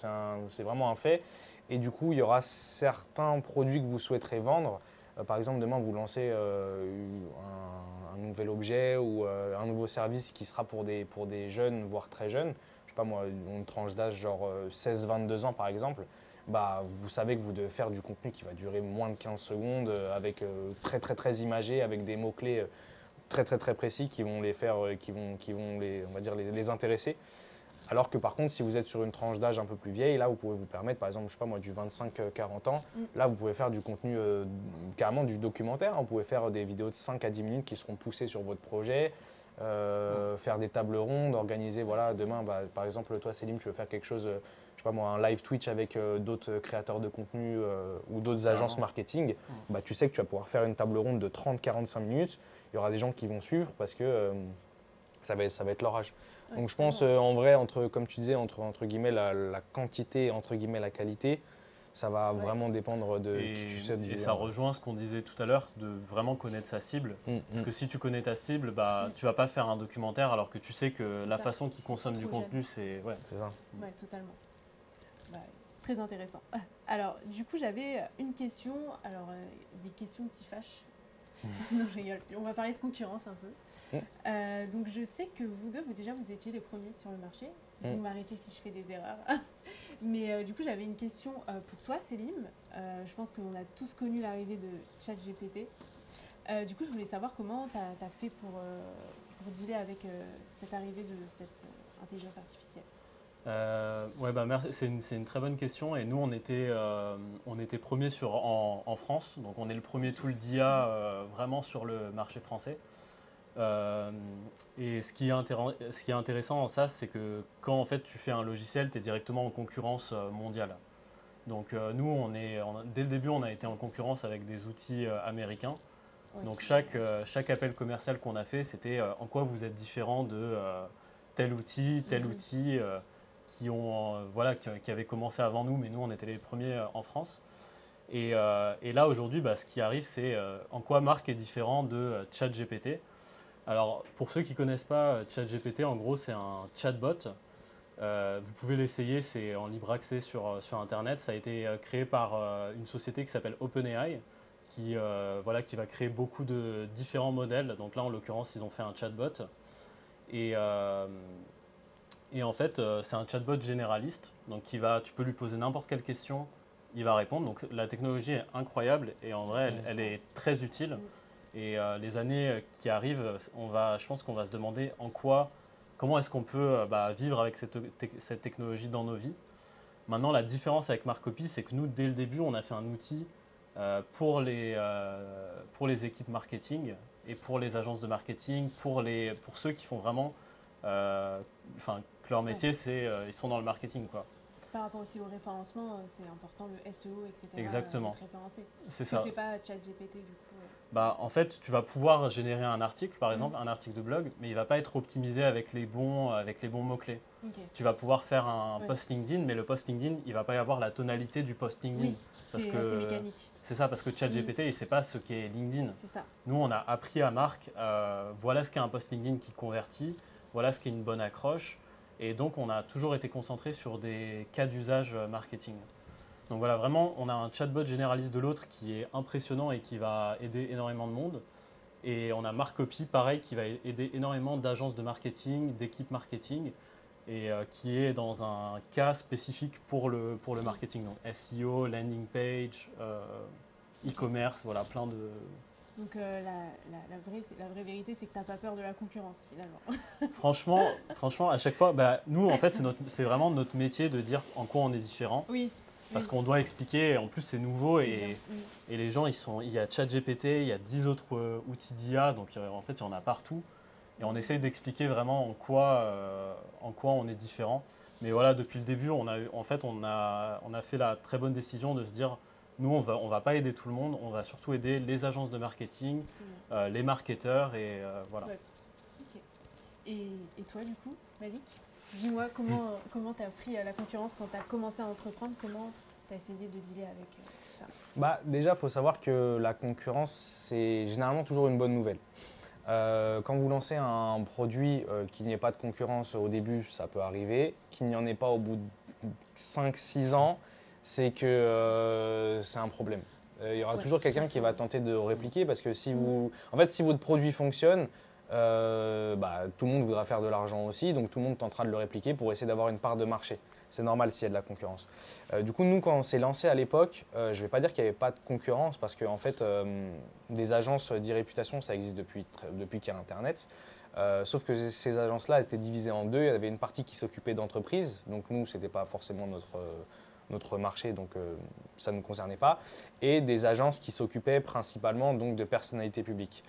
c'est vraiment un fait. Et du coup, il y aura certains produits que vous souhaiterez vendre. Par exemple, demain, vous lancez un nouvel objet ou un nouveau service qui sera pour des jeunes, voire très jeunes. Je ne sais pas moi, une tranche d'âge genre 16-22 ans, par exemple. Vous savez que vous devez faire du contenu qui va durer moins de 15 secondes avec très imagé, avec des mots-clés très précis qui vont les faire, on va dire, les intéresser. Alors que par contre, si vous êtes sur une tranche d'âge un peu plus vieille, là, vous pouvez vous permettre, par exemple, je sais pas moi, du 25-40 ans, là, vous pouvez faire du contenu, carrément du documentaire. Vous pouvez faire des vidéos de 5 à 10 minutes qui seront poussées sur votre projet, faire des tables rondes, organiser, voilà, demain, par exemple, toi, Célim, tu veux faire quelque chose, je sais pas moi, un live Twitch avec d'autres créateurs de contenu ou d'autres agences marketing, tu sais que tu vas pouvoir faire une table ronde de 30-45 minutes. Il y aura des gens qui vont suivre parce que ça va être leur âge. Donc je pense en vrai, comme tu disais, entre guillemets la quantité, entre guillemets la qualité, ça va vraiment dépendre de qui tu sais. Et ça rejoint ce qu'on disait tout à l'heure, de vraiment connaître sa cible. Parce que si tu connais ta cible, tu vas pas faire un documentaire alors que tu sais que la façon qu'ils consomment du contenu, c'est… C'est ça. Ouais, totalement. Très intéressant. Alors du coup, j'avais une question, des questions qui fâchent. Non, je rigole. On va parler de concurrence un peu. Donc je sais que vous deux, vous étiez les premiers sur le marché. Vous m'arrêtez si je fais des erreurs. Mais du coup, j'avais une question pour toi, Célim. Je pense qu'on a tous connu l'arrivée de ChatGPT. Du coup, je voulais savoir comment tu as fait pour dealer avec cette arrivée de cette intelligence artificielle. Merci. C'est une très bonne question. Et nous, on était premiers en France. Donc, on est le premier tool d'IA vraiment sur le marché français. Et ce qui est intéressant en ça, c'est que quand en fait tu fais un logiciel, tu es directement en concurrence mondiale. Donc nous, dès le début, on a été en concurrence avec des outils américains. Donc chaque appel commercial qu'on a fait, c'était en quoi vous êtes différent de tel outil qui avaient commencé avant nous, mais nous, on était les premiers en France. Et là, aujourd'hui, ce qui arrive, c'est en quoi Marc est différent de ChatGPT. Alors, pour ceux qui ne connaissent pas ChatGPT, en gros, c'est un chatbot. Vous pouvez l'essayer, c'est en libre accès sur Internet. Ça a été créé par une société qui s'appelle OpenAI, qui va créer beaucoup de différents modèles. Donc là, en l'occurrence, ils ont fait un chatbot. Et en fait, c'est un chatbot généraliste. Donc, tu peux lui poser n'importe quelle question, il va répondre. Donc, la technologie est incroyable et en vrai, elle est très utile. Et les années qui arrivent, je pense qu'on va se demander comment est-ce qu'on peut vivre avec cette technologie dans nos vies. Maintenant, la différence avec Marcopy, c'est que nous, dès le début, on a fait un outil pour les équipes marketing et pour les agences de marketing, pour ceux qui font vraiment, que leur métier, ils sont dans le marketing, quoi. par rapport aussi au référencement, c'est important le SEO, etc. Exactement. Être référencé. C'est Ce que ça. fait pas ChatGPT du coup. Bah, en fait, tu vas pouvoir générer un article, par exemple, un article de blog, mais il ne va pas être optimisé avec les bons mots-clés. Ok. Tu vas pouvoir faire un Ouais. post LinkedIn, mais le post LinkedIn, il ne va pas y avoir la tonalité du post LinkedIn. Oui, Parce c'est que assez mécanique. c'est ça, parce que ChatGPT, il ne sait pas ce qu'est LinkedIn. C'est ça. Nous, on a appris à Marc, voilà ce qu'est un post LinkedIn qui convertit, voilà ce qu'est une bonne accroche. Et donc, on a toujours été concentré sur des cas d'usage marketing. Donc voilà, vraiment, on a un chatbot généraliste de l'autre qui est impressionnant et qui va aider énormément de monde. Et on a Marcopy, pareil, qui va aider énormément d'agences de marketing, d'équipes marketing, et qui est dans un cas spécifique pour le marketing. Donc SEO, landing page, e-commerce, voilà, plein de... Donc la vraie vérité, c'est que tu n'as pas peur de la concurrence finalement. Franchement, à chaque fois, bah, nous, en fait, c'est vraiment notre métier de dire en quoi on est différent. Oui. Parce qu'on doit expliquer, en plus c'est nouveau et les gens, il y a ChatGPT, il y a 10 autres outils d'IA, donc en fait il y en a partout. Et on essaye d'expliquer vraiment en quoi on est différent. Mais voilà, depuis le début, on a fait la très bonne décision de se dire, nous on va pas aider tout le monde, on va surtout aider les agences de marketing, les marketeurs et voilà. Ouais. Ok. Et toi du coup, Malik, dis-moi comment tu as pris la concurrence quand tu as commencé à entreprendre, comment tu as essayé de dealer avec ça? Bah, déjà, il faut savoir que la concurrence, c'est généralement toujours une bonne nouvelle. Quand vous lancez un produit qu'il n'y ait pas de concurrence au début, ça peut arriver. Qu'il n'y en ait pas au bout de 5-6 ans, c'est que c'est un problème. Il y aura toujours quelqu'un qui va tenter de répliquer parce que si votre produit fonctionne, tout le monde voudra faire de l'argent aussi, donc tout le monde tentera de le répliquer pour essayer d'avoir une part de marché. C'est normal s'il y a de la concurrence. Du coup, nous, quand on s'est lancé à l'époque, je ne vais pas dire qu'il n'y avait pas de concurrence parce qu'en fait, des agences d'e-réputation, ça existe depuis qu'il y a Internet. Sauf que ces agences-là, elles étaient divisées en deux. Il y avait une partie qui s'occupait d'entreprises, donc nous, ce n'était pas forcément notre marché, donc ça ne nous concernait pas, et des agences qui s'occupaient principalement donc, de personnalités publiques.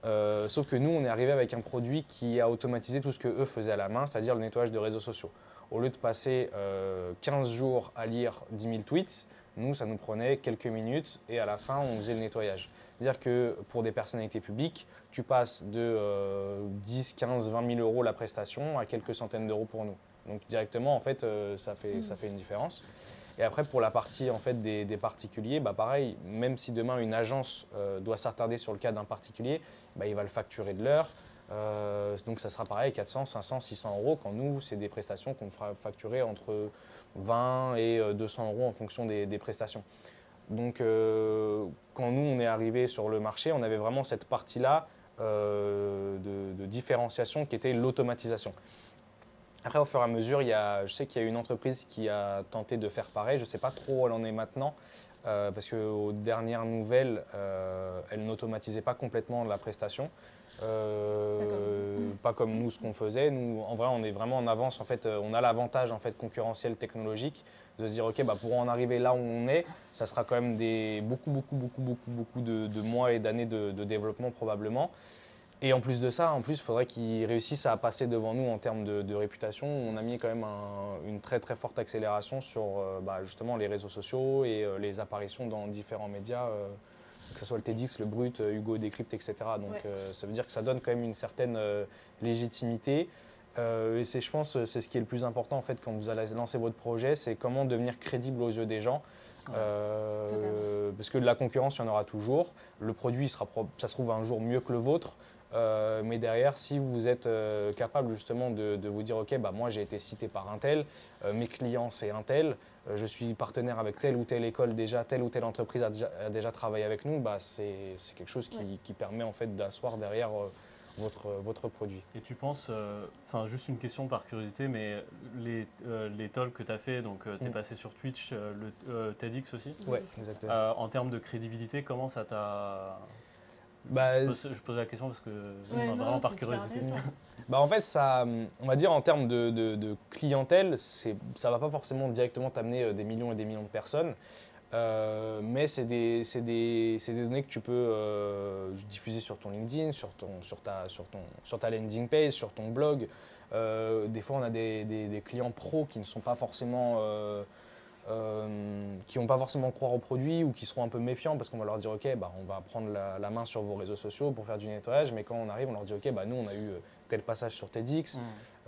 Sauf que nous, on est arrivé avec un produit qui a automatisé tout ce qu'eux faisaient à la main, c'est-à-dire le nettoyage de réseaux sociaux. Au lieu de passer 15 jours à lire 10 000 tweets, nous, ça nous prenait quelques minutes et à la fin, on faisait le nettoyage. C'est-à-dire que pour des personnalités publiques, tu passes de 10, 15, 20 000 euros la prestation à quelques centaines d'euros pour nous. Donc directement, en fait, ça fait une différence. Et après, pour la partie en fait, des particuliers, pareil, même si demain une agence doit s'attarder sur le cas d'un particulier, il va le facturer de l'heure. Donc ça sera pareil, 400, 500, 600 euros, quand nous, c'est des prestations qu'on fera facturer entre 20 et 200 euros en fonction des prestations. Donc quand nous, on est arrivé sur le marché, on avait vraiment cette partie-là de différenciation qui était l'automatisation. Après, au fur et à mesure, je sais qu'il y a une entreprise qui a tenté de faire pareil. Je ne sais pas trop où elle en est maintenant, parce qu'aux dernières nouvelles, elle n'automatisait pas complètement la prestation. Pas comme nous, ce qu'on faisait. Nous, en vrai, on est vraiment en avance. En fait, on a l'avantage en fait, concurrentiel technologique de se dire, OK, pour en arriver là où on est, ça sera quand même beaucoup de mois et d'années de développement probablement. Et en plus de ça, il faudrait qu'ils réussissent à passer devant nous en termes de réputation. On a mis quand même une très très forte accélération sur justement les réseaux sociaux et les apparitions dans différents médias, que ce soit le TEDx, le Brut, Hugo Décrypte, etc. Donc ça veut dire que ça donne quand même une certaine légitimité. Et je pense c'est ce qui est le plus important en fait quand vous allez lancer votre projet, c'est comment devenir crédible aux yeux des gens. Parce que de la concurrence, il y en aura toujours. Le produit, ça se trouve un jour mieux que le vôtre. Mais derrière, si vous êtes capable justement de vous dire, OK, moi j'ai été cité par un tel, mes clients c'est un tel, je suis partenaire avec telle ou telle école déjà, telle ou telle entreprise a déjà travaillé avec nous, c'est quelque chose qui permet en fait d'asseoir derrière votre produit. Et tu penses, juste une question par curiosité, mais les talks que tu as fait, donc tu es passé sur Twitch, le TEDx aussi. Oui, exactement. En termes de crédibilité, comment ça t'a... je pose la question parce que vraiment par curiosité. En fait, ça, on va dire en termes de clientèle, ça ne va pas forcément directement t'amener des millions et des millions de personnes. Mais c'est des données que tu peux diffuser sur ton LinkedIn, sur ta landing page, sur ton blog. Des fois, on a des clients pros qui ne sont pas forcément, qui n'ont pas forcément croire au produit ou qui seront un peu méfiants parce qu'on va leur dire ok, bah, on va prendre la main sur vos réseaux sociaux pour faire du nettoyage, mais quand on arrive, on leur dit ok, bah, nous on a eu tel passage sur TEDx,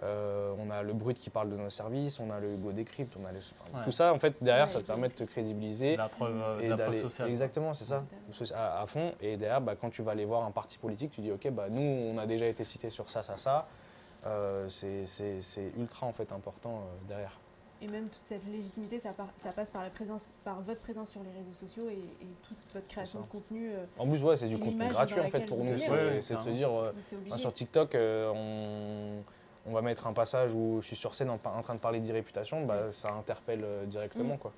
on a le Brut qui parle de nos services, on a le Hugo Décrypte, on a tout ça en fait derrière ça te permet de te crédibiliser. C'est la preuve, et la preuve d'aller sociale. exactement, c'est ça, à fond. Et derrière, bah, quand tu vas aller voir un parti politique, tu dis ok, bah, nous on a déjà été cités sur ça. C'est ultra en fait important derrière. Et même toute cette légitimité, ça passe par votre présence sur les réseaux sociaux et toute votre création de contenu. En plus, ouais, c'est du contenu l'image gratuit dans en fait laquelle pour vous nous. allez, C'est de se dire, Donc, c'est obligé. sur TikTok, on va mettre un passage où je suis sur scène en train de parler d'e-réputation, bah, ça interpelle directement, quoi.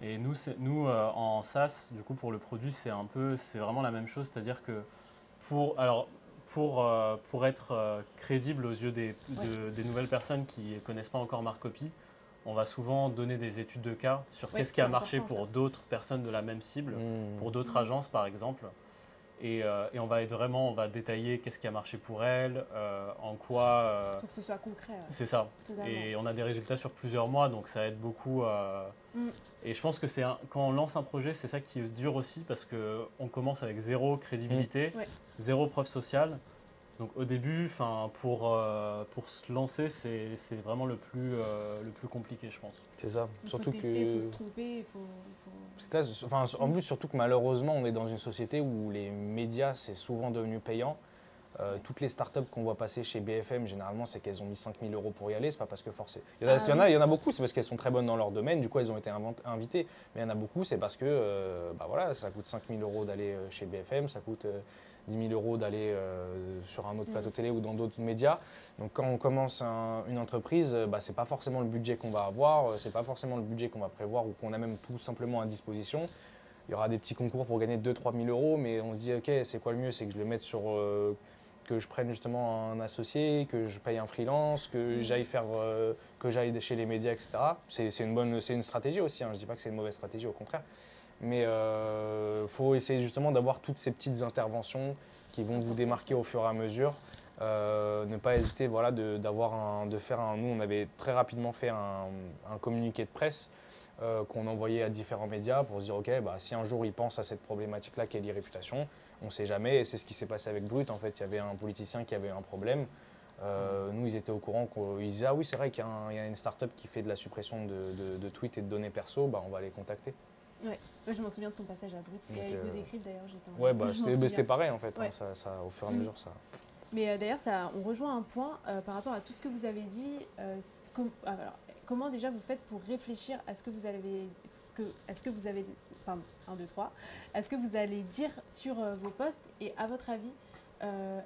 Et nous en SaaS, du coup, pour le produit, c'est vraiment la même chose, c'est-à-dire que pour être crédible aux yeux des nouvelles personnes qui ne connaissent pas encore Marcopy, on va souvent donner des études de cas sur qu'est-ce qui a marché pour d'autres personnes de la même cible, pour d'autres agences par exemple. Et on va détailler qu'est-ce qui a marché pour elles, en quoi. Pour que ce soit concret. C'est ça. Totalement. Et on a des résultats sur plusieurs mois, donc ça aide beaucoup. Et je pense que quand on lance un projet, c'est ça qui est dur aussi parce qu'on commence avec zéro crédibilité, zéro preuve sociale. Donc au début, pour se lancer, c'est vraiment le plus compliqué, je pense. C'est ça. Surtout il faut se tromper, en plus, surtout que malheureusement, on est dans une société où les médias, c'est souvent devenu payant. Toutes les startups qu'on voit passer chez BFM, généralement, c'est qu'elles ont mis 5 000 € pour y aller. C'est pas parce que forcément. Il y en a beaucoup, c'est parce qu'elles sont très bonnes dans leur domaine. Du coup, elles ont été invitées. Mais il y en a beaucoup, c'est parce que voilà, ça coûte 5 000 € d'aller chez BFM, ça coûte 10 000 € d'aller sur un autre plateau télé ou dans d'autres médias. Donc, quand on commence une entreprise, c'est pas forcément le budget qu'on va avoir, c'est pas forcément le budget qu'on va prévoir ou qu'on a même tout simplement à disposition. Il y aura des petits concours pour gagner 2 000 – 3 000 €, mais on se dit, ok, c'est quoi le mieux? C'est que je le mette sur. Que je prenne justement un associé, que je paye un freelance, que j'aille chez les médias, etc. C'est une stratégie aussi, hein. Je ne dis pas que c'est une mauvaise stratégie, au contraire. Mais faut essayer justement d'avoir toutes ces petites interventions qui vont vous démarquer au fur et à mesure. Ne pas hésiter Nous, on avait très rapidement fait un communiqué de presse qu'on envoyait à différents médias pour se dire, ok, si un jour ils pensent à cette problématique-là qui est l'e-réputation, on ne sait jamais, et c'est ce qui s'est passé avec Brut. En fait, il y avait un politicien qui avait un problème. Nous, ils étaient au courant, ils disaient, ah oui, c'est vrai qu'il y a une start-up qui fait de la suppression de tweets et de données perso, on va les contacter. Ouais, moi je m'en souviens de ton passage à Brut. Et avec Hugo Décrypte d'ailleurs, j'étais C'était pareil en fait, ouais. Ça, au fur et à mesure. Ça... Mais d'ailleurs, on rejoint un point par rapport à tout ce que vous avez dit. Comment déjà vous faites pour réfléchir à ce que vous allez est-ce que vous allez dire sur vos posts, et à votre avis,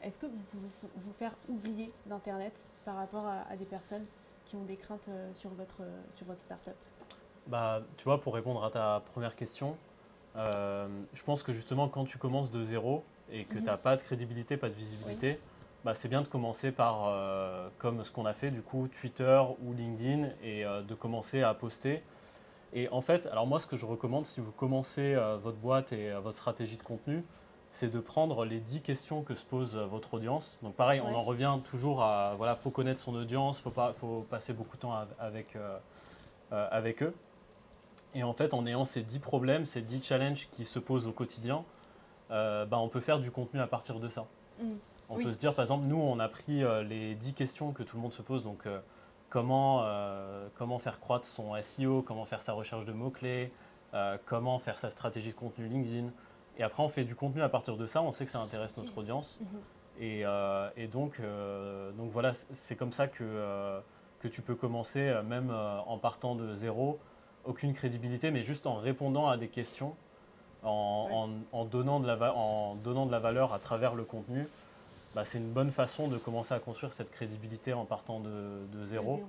est-ce que vous pouvez vous faire oublier d'Internet par rapport à des personnes qui ont des craintes sur votre startup? Tu vois, pour répondre à ta première question, je pense que justement quand tu commences de zéro et que tu n'as pas de crédibilité, pas de visibilité, c'est bien de commencer par, comme ce qu'on a fait, du coup, Twitter ou LinkedIn, et de commencer à poster. Et en fait, alors moi, ce que je recommande, si vous commencez votre boîte et votre stratégie de contenu, c'est de prendre les 10 questions que se pose votre audience. Donc pareil, on en revient toujours à, voilà, faut connaître son audience, faut passer beaucoup de temps avec eux. Et en fait, en ayant ces 10 problèmes, ces 10 challenges qui se posent au quotidien, on peut faire du contenu à partir de ça. On peut se dire, par exemple, nous, on a pris les 10 questions que tout le monde se pose, donc comment faire croître son SEO, comment faire sa recherche de mots-clés, comment faire sa stratégie de contenu LinkedIn. Et après, on fait du contenu à partir de ça, on sait que ça intéresse notre audience. Et donc voilà, c'est comme ça que tu peux commencer, même en partant de zéro, aucune crédibilité, mais juste en répondant à des questions, en donnant de la valeur à travers le contenu. C'est une bonne façon de commencer à construire cette crédibilité en partant de zéro.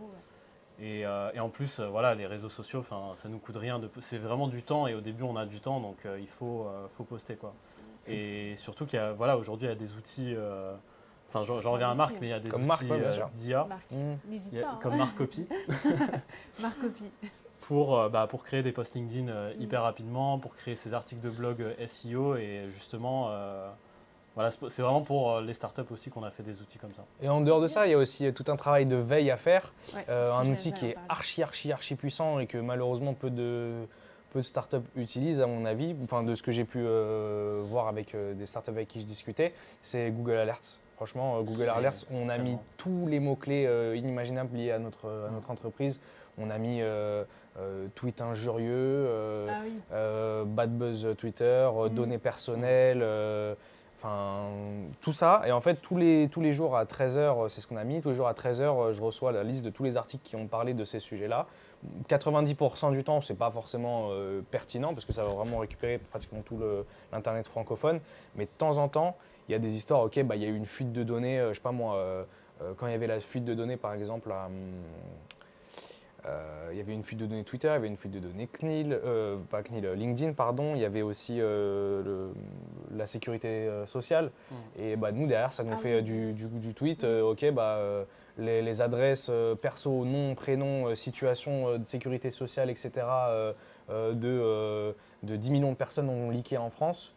Et en plus, voilà, les réseaux sociaux, ça nous coûte rien. C'est vraiment du temps, et au début, on a du temps, donc il faut poster, quoi. Et surtout aujourd'hui, il y a des outils. J'en reviens à Marc, mais il y a des outils d'IA. N'hésite pas. Comme Marcopy. Marcopy. pour créer des posts LinkedIn hyper rapidement, pour créer ses articles de blog SEO et justement, voilà, c'est vraiment pour les startups aussi qu'on a fait des outils comme ça. Et en dehors de ça, il y a aussi tout un travail de veille à faire, Ouais, un outil qui est archi puissant et que malheureusement peu de startups utilisent à mon avis, enfin de ce que j'ai pu voir avec des startups avec qui je discutais, c'est Google Alerts. Franchement, Google Alerts, on a mis tous les mots-clés inimaginables liés à notre entreprise. On a mis tweet injurieux, bad buzz Twitter, données personnelles, enfin tout ça. Et en fait, tous les jours à 13h, c'est ce qu'on a mis, tous les jours à 13h, je reçois la liste de tous les articles qui ont parlé de ces sujets-là. 90% du temps, c'est pas forcément pertinent parce que ça va vraiment récupérer pratiquement tout l'internet francophone. Mais de temps en temps, il y a des histoires, ok, bah, il y a eu une fuite de données, je sais pas moi, quand il y avait la fuite de données par exemple, il y avait une fuite de données Twitter, il y avait une fuite de données LinkedIn, pardon, il y avait aussi la sécurité sociale. Et bah, nous derrière, ça nous fait du tweet, ok, bah, les adresses perso, nom, prénom, situation de sécurité sociale, etc. De 10 millions de personnes ont leaké en France.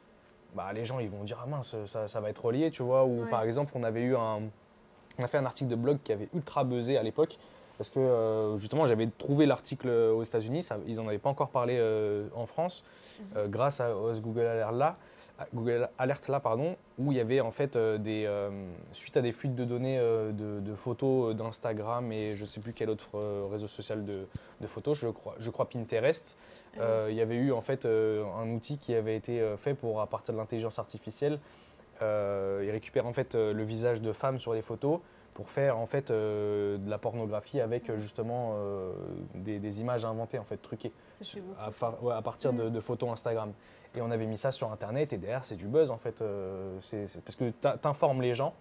Bah, les gens ils vont dire ah mince ça va être relié, tu vois. Ou par exemple on a fait un article de blog qui avait ultra buzzé à l'époque parce que justement j'avais trouvé l'article aux États-Unis, ils n'en avaient pas encore parlé en France grâce à ce Google Alert là, pardon, où il y avait en fait suite à des fuites de données de photos d'Instagram et je ne sais plus quel autre réseau social de photos, je crois Pinterest. Il y avait eu en fait un outil qui avait été fait pour, à partir de l'intelligence artificielle, il récupère en fait le visage de femmes sur les photos pour faire en fait de la pornographie avec justement des images inventées en fait truquées à partir de photos Instagram. Et on avait mis ça sur internet et derrière c'est du buzz en fait, parce que tu informes les gens,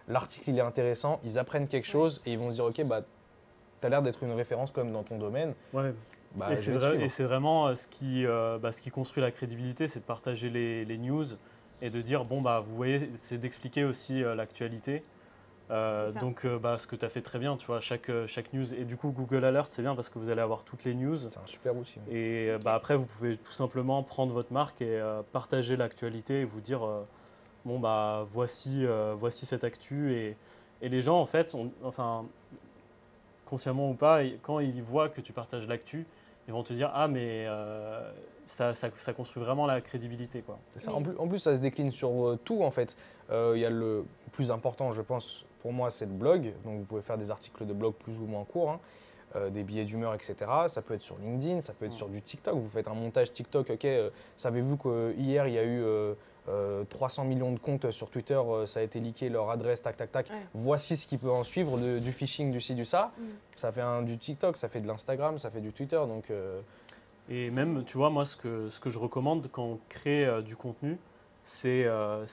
l'article il est intéressant, ils apprennent quelque chose et ils vont se dire ok bah tu as l'air d'être une référence quand même dans ton domaine. Bah, et c'est vraiment ce qui construit la crédibilité, c'est de partager les news et de dire bon bah vous voyez, c'est d'expliquer aussi l'actualité. Donc ce que tu as fait très bien, tu vois, chaque news. Et du coup, Google Alert, c'est bien parce que vous allez avoir toutes les news. C'est un super outil. Et après, vous pouvez tout simplement prendre votre marque et partager l'actualité et vous dire bon, bah, voici cette actu. Et les gens, en fait, consciemment ou pas, quand ils voient que tu partages l'actu, ils vont te dire ah, mais ça construit vraiment la crédibilité, quoi. Ça. En plus, ça se décline sur tout, en fait. Il y a le plus important, je pense, pour moi, c'est le blog. Donc, vous pouvez faire des articles de blog plus ou moins courts, hein, des billets d'humeur, etc. Ça peut être sur LinkedIn, ça peut être sur du TikTok. Vous faites un montage TikTok. Ok, savez-vous qu'hier, il y a eu 300 millions de comptes sur Twitter, ça a été leaké, leur adresse, tac, tac, tac. Voici ce qui peut en suivre, du phishing, du ci, du ça. Ça fait du TikTok, ça fait de l'Instagram, ça fait du Twitter. Donc, Et même, tu vois, moi, ce que je recommande quand on crée du contenu, c'est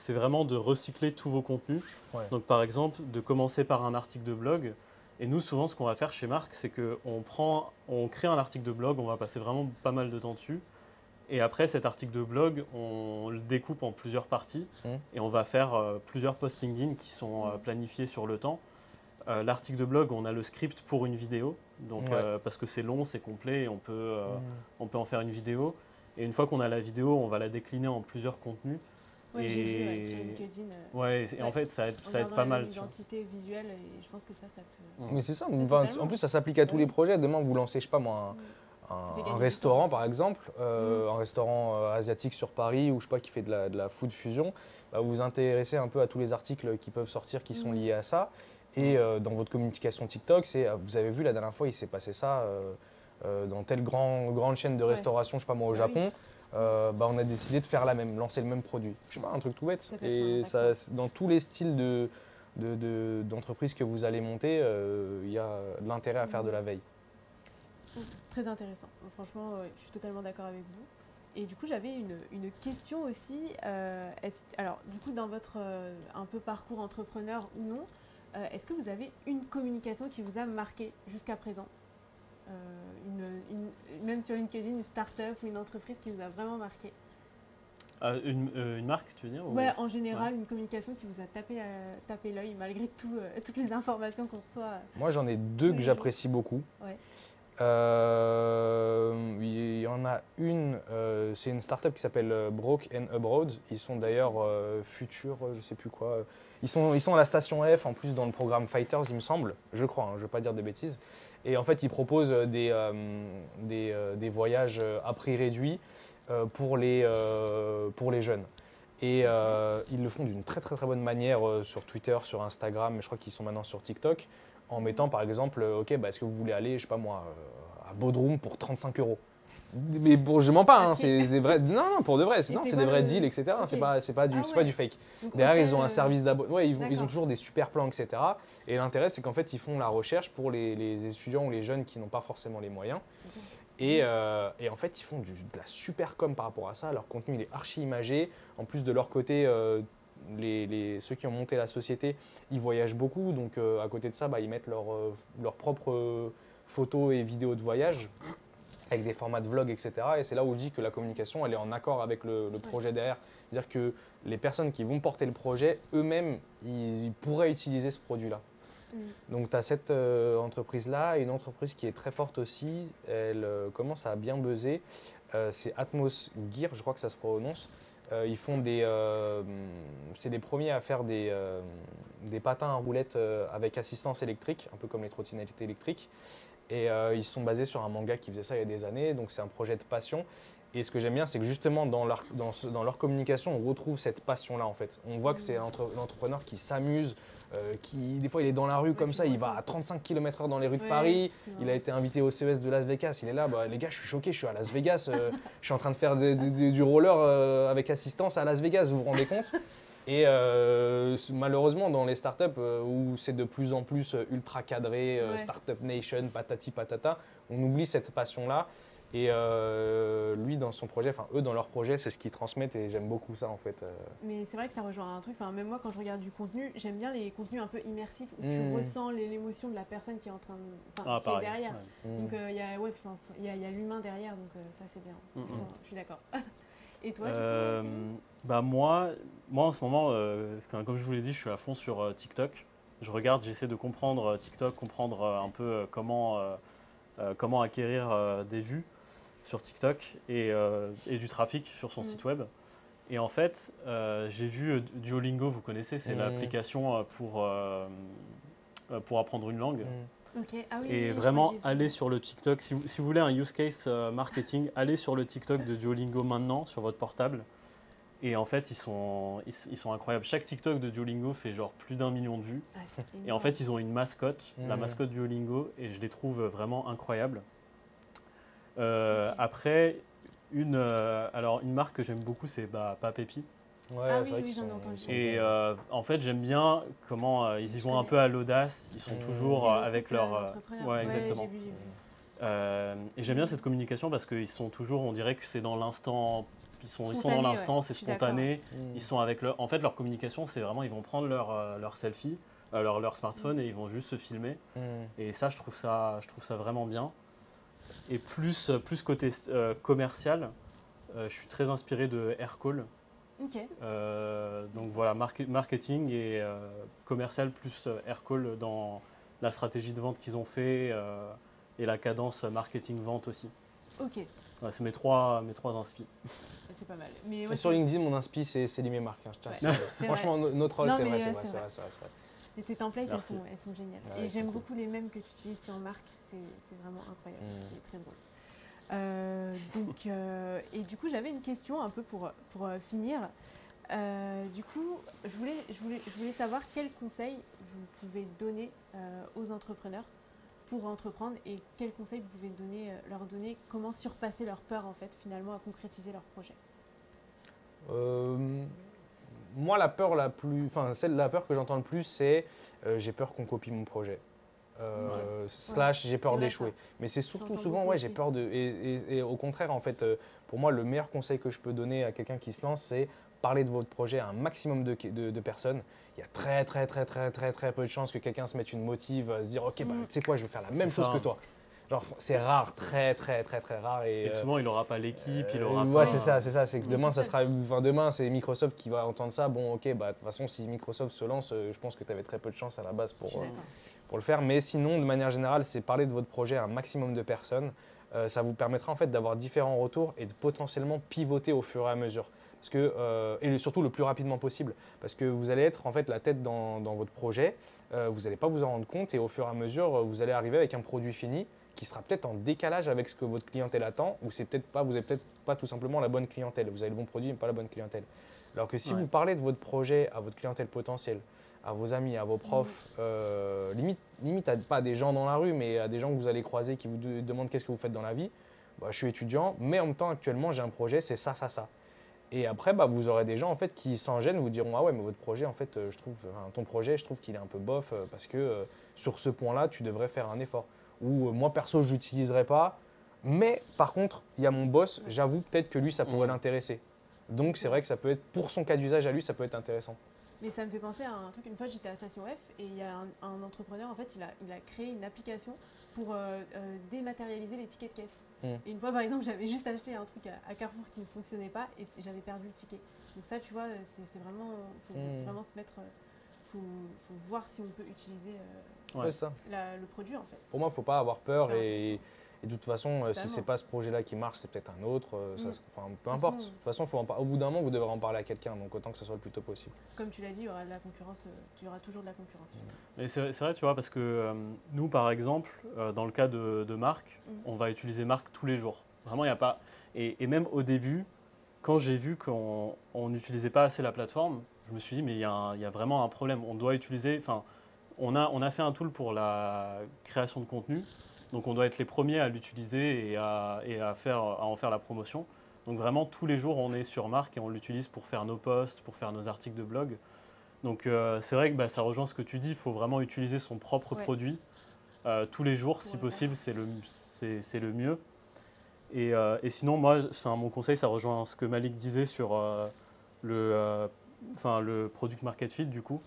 vraiment de recycler tous vos contenus. Donc, par exemple, de commencer par un article de blog. Et nous, souvent, ce qu'on va faire chez Marc, c'est qu'on crée un article de blog, on va passer vraiment pas mal de temps dessus. Et après, cet article de blog, on le découpe en plusieurs parties et on va faire plusieurs posts LinkedIn qui sont planifiés sur le temps. L'article de blog, on a le script pour une vidéo, donc, parce que c'est long, c'est complet et on peut en faire une vidéo. Et une fois qu'on a la vidéo, on va la décliner en plusieurs contenus. Ouais, j'ai vu sur LinkedIn. Et en fait, ça aide pas mal. L'identité visuelle, et je pense que ça peut. Mais c'est ça, en plus, ça s'applique à tous les projets. Demain, vous lancez, je sais pas moi, un restaurant par exemple, un restaurant asiatique sur Paris ou je sais pas qui fait de la food fusion, bah, vous vous intéressez un peu à tous les articles qui peuvent sortir qui sont liés à ça. Et dans votre communication TikTok, vous avez vu la dernière fois, il s'est passé ça dans telle grande chaîne de restauration, je sais pas moi, au Japon. Bah, on a décidé de faire lancer le même produit. Je sais pas, un truc tout bête. Et ça, dans tous les styles d'entreprise que vous allez monter, il y a de l'intérêt à faire de la veille. Très intéressant. Franchement, je suis totalement d'accord avec vous. Et du coup, j'avais une question aussi. Alors, du coup, dans votre un peu parcours entrepreneur ou non, est-ce que vous avez une communication qui vous a marqué jusqu'à présent, même sur LinkedIn, une start-up ou une entreprise qui vous a vraiment marqué? Une marque, tu veux dire? Ouais, en général, une communication qui vous a tapé l'œil malgré toutes les informations qu'on reçoit. Moi, j'en ai deux que j'apprécie beaucoup. Il y en a une, c'est une startup qui s'appelle Broke and Abroad. Ils sont d'ailleurs futurs, je sais plus quoi. Ils sont à la station F, en plus dans le programme Fighters, il me semble, je crois, hein, je ne veux pas dire des bêtises. Et en fait, ils proposent des voyages à prix réduit pour les jeunes. Et ils le font d'une très très très bonne manière sur Twitter, sur Instagram, mais je crois qu'ils sont maintenant sur TikTok, en mettant par exemple, ok, bah, est-ce que vous voulez aller, je sais pas moi, à Bodrum pour 35 euros. Mais bon, je mens pas, hein, Ok. c'est vrai. Non, non, pour de vrai, c'est non, c'est quoi des vrais le- deals, etc. Ok. C'est pas du, Ah c'est ouais. pas du fake. Donc, Derrière, ils hôtel, ont un service d'abonnement. Ouais, ils ont d'accord. toujours des super plans, etc. Et l'intérêt, c'est qu'en fait, ils font la recherche pour les étudiants ou les jeunes qui n'ont pas forcément les moyens. C'est bien. Et en fait, ils font de la super com par rapport à ça. Leur contenu, il est archi imagé. En plus, de leur côté, ceux qui ont monté la société, ils voyagent beaucoup. Donc, à côté de ça, bah, ils mettent leurs propres photos et vidéos de voyage avec des formats de vlog, etc. Et c'est là où je dis que la communication, elle est en accord avec le projet derrière. C'est-à-dire que les personnes qui vont porter le projet, eux-mêmes, ils pourraient utiliser ce produit-là. Mm. Donc, tu as cette entreprise-là, et une entreprise qui est très forte aussi, elle commence à bien buzzer. C'est Atmos Gear, je crois que ça se prononce. Ils font c'est les premiers à faire des patins à roulettes avec assistance électrique, un peu comme les trottinettes électriques. Et ils sont basés sur un manga qui faisait ça il y a des années, donc c'est un projet de passion. Et ce que j'aime bien, c'est que justement dans leur communication, on retrouve cette passion-là en fait. On voit que c'est l'entrepreneur qui s'amuse, des fois il est dans la rue Ouais, comme tu ça, il vois va ça. à 35 km/h dans les rues de Ouais, Paris. c'est Il a vrai. été invité au CES de Las Vegas, il est là, bah, les gars, je suis choqué, je suis à Las Vegas, je suis en train de faire du roller avec assistance à Las Vegas, vous vous rendez compte? Et malheureusement, dans les startups où c'est de plus en plus ultra cadré, Ouais. Startup Nation, patati patata, on oublie cette passion-là. Et lui, dans son projet, enfin eux, dans leur projet, c'est ce qu'ils transmettent et j'aime beaucoup ça en fait. Mais c'est vrai que ça rejoint un truc. Enfin, même moi, quand je regarde du contenu, j'aime bien les contenus un peu immersifs où tu Mm. ressens l'émotion de la personne qui est en train de, Ah, qui est pareil. derrière. Ouais. Mm. Donc il y a, ouais, il y a l'humain derrière, donc ça c'est bien. Mm, Franchement, je suis d'accord. Et toi, Euh, du coup, Céline bah moi en ce moment, comme je vous l'ai dit, je suis à fond sur TikTok. Je regarde, j'essaie de comprendre TikTok, comprendre un peu comment acquérir des vues sur TikTok et du trafic sur son Mm. site web. Et en fait, j'ai vu Duolingo, vous connaissez, c'est Mm. l'application pour apprendre une langue. Mm. Ok, ah oui. Et oui, je vraiment, crois que j'ai vu. allez sur le TikTok. Si vous voulez un use case marketing, allez sur le TikTok de Duolingo maintenant, sur votre portable. Et en fait, ils sont incroyables. Chaque TikTok de Duolingo fait genre plus d'1 million de vues. Ah, c'est Et en énorme. fait, ils ont une mascotte, la Mhm. mascotte Duolingo, et je les trouve vraiment incroyables. Ok. Après, une marque que j'aime beaucoup, c'est Papépi. Ouais, Ah c'est oui, vrai oui, qu'ils j'en ai sont- entendu. ils sont Et bons. en fait, j'aime bien comment ils y Je vont un connais. peu à l'audace. Ils sont Mhm. toujours C'est le avec couple, leur. l'entrepreneur. Ouais, exactement. J'ai vu, j'ai vu. Et j'aime bien cette communication parce qu'ils sont toujours, on dirait que c'est dans l'instant, ils sont dans Spontané, l'instant, ouais, c'est je suis d'accord. spontané. Mm. Ils sont avec en fait, leur communication, c'est vraiment, ils vont prendre leur selfie, leur smartphone et ils vont juste se filmer. Mm. Et ça, je trouve ça vraiment bien. Et plus côté commercial, je suis très inspiré de Aircall. Ok. Donc voilà, marketing et commercial plus Aircall dans la stratégie de vente qu'ils ont fait et la cadence marketing-vente aussi. Ok. Ouais, c'est mes trois inspi. C'est pas mal. Mais Et ouais, sur LinkedIn, mon inspi, c'est Célim et Marc. Hein, je tiens à Ouais. dire. C'est Franchement, notre rôle, Non, c'est mais vrai, c'est ouais, vrai, c'est c'est vrai. vrai, c'est vrai, c'est vrai. Et tes templates, Merci. elles sont géniales. Ouais, Et ils sont j'aime cool. beaucoup les mêmes que tu utilises sur Marc. C'est vraiment incroyable. Mm. C'est très drôle. Et du coup, j'avais une question un peu pour finir. Du coup, je voulais savoir quels conseils vous pouvez donner aux entrepreneurs pour entreprendre et quels conseils vous pouvez leur donner comment surpasser leur peur en fait finalement à concrétiser leur projet. Moi, la peur la peur que j'entends le plus, c'est j'ai peur qu'on copie mon projet. Slash, j'ai peur C'est vrai, d'échouer. ça. Mais c'est surtout J'entends souvent, beaucoup ouais, j'ai aussi. peur de. Et au contraire, en fait, pour moi, le meilleur conseil que je peux donner à quelqu'un qui se lance, c'est parler de votre projet à un maximum de personnes. Il y a très peu de chances que quelqu'un se mette une motive, se dire, ok, bah, Mm. tu sais quoi, je vais faire la même chose ça. que toi. Genre, c'est rare, très rare. Et souvent, il n'aura pas l'équipe, il aura ouais, pas... c'est ça. C'est que Mais demain, tout seul. demain, c'est Microsoft qui va entendre ça. Bon, ok, bah, de toute façon, si Microsoft se lance, je pense que tu avais très peu de chance à la base Je suis d'accord. pour le faire. Mais sinon, de manière générale, c'est parler de votre projet à un maximum de personnes. Ça vous permettra en fait d'avoir différents retours et de potentiellement pivoter au fur et à mesure. Parce que, et surtout le plus rapidement possible. Parce que vous allez être en fait la tête dans votre projet. Vous n'allez pas vous en rendre compte et au fur et à mesure, vous allez arriver avec un produit fini qui sera peut-être en décalage avec ce que votre clientèle attend, ou c'est peut-être pas, vous n'avez peut-être pas tout simplement la bonne clientèle. Vous avez le bon produit, mais pas la bonne clientèle. Alors que si vous parlez de votre projet à votre clientèle potentielle, à vos amis, à vos profs, limite pas à des gens dans la rue, mais à des gens que vous allez croiser qui vous demandent qu'est-ce que vous faites dans la vie. Bah, je suis étudiant, mais en même temps actuellement j'ai un projet, c'est ça, ça, ça. Et après, bah, vous aurez des gens en fait qui sans gêne vous diront ah ouais mais votre projet en fait je trouve ton projet je trouve qu'il est un peu bof parce que sur ce point-là tu devrais faire un effort. Ou moi perso je l'utiliserai pas, mais par contre il y a mon boss, j'avoue peut-être que lui ça pourrait l'intéresser. Donc c'est vrai que ça peut être pour son cas d'usage à lui ça peut être intéressant. Mais ça me fait penser à un truc, une fois j'étais à Station F et il y a un entrepreneur, en fait, il a créé une application pour dématérialiser les tickets de caisse. Et une fois, par exemple, j'avais juste acheté un truc à Carrefour qui ne fonctionnait pas et j'avais perdu le ticket. Donc ça, tu vois, c'est vraiment, faut vraiment se mettre, faut voir si on peut utiliser le produit, en fait. Pour moi, il ne faut pas avoir peur Super et de toute façon, si ce n'est pas ce projet-là qui marche, c'est peut-être un autre. Peu importe. De toute façon, au bout d'un moment, vous devrez en parler à quelqu'un, donc autant que ce soit le plus tôt possible. Comme tu l'as dit, il y aura de la concurrence, il y aura toujours de la concurrence. Mais c'est vrai, tu vois, parce que nous, par exemple, dans le cas de Marc, on va utiliser Marc tous les jours. Vraiment, il n'y a pas... Et même au début, quand j'ai vu qu'on n'utilisait pas assez la plateforme, je me suis dit, mais il y a vraiment un problème. On doit utiliser... Enfin, on a fait un tool pour la création de contenu. Donc on doit être les premiers à l'utiliser et à en faire la promotion. Donc vraiment tous les jours on est sur Marc et on l'utilise pour faire nos posts, pour faire nos articles de blog. Donc c'est vrai que ça rejoint ce que tu dis, il faut vraiment utiliser son propre produit tous les jours si possible, c'est le mieux. Et sinon moi, mon conseil ça rejoint ce que Malik disait sur le product market fit du coup.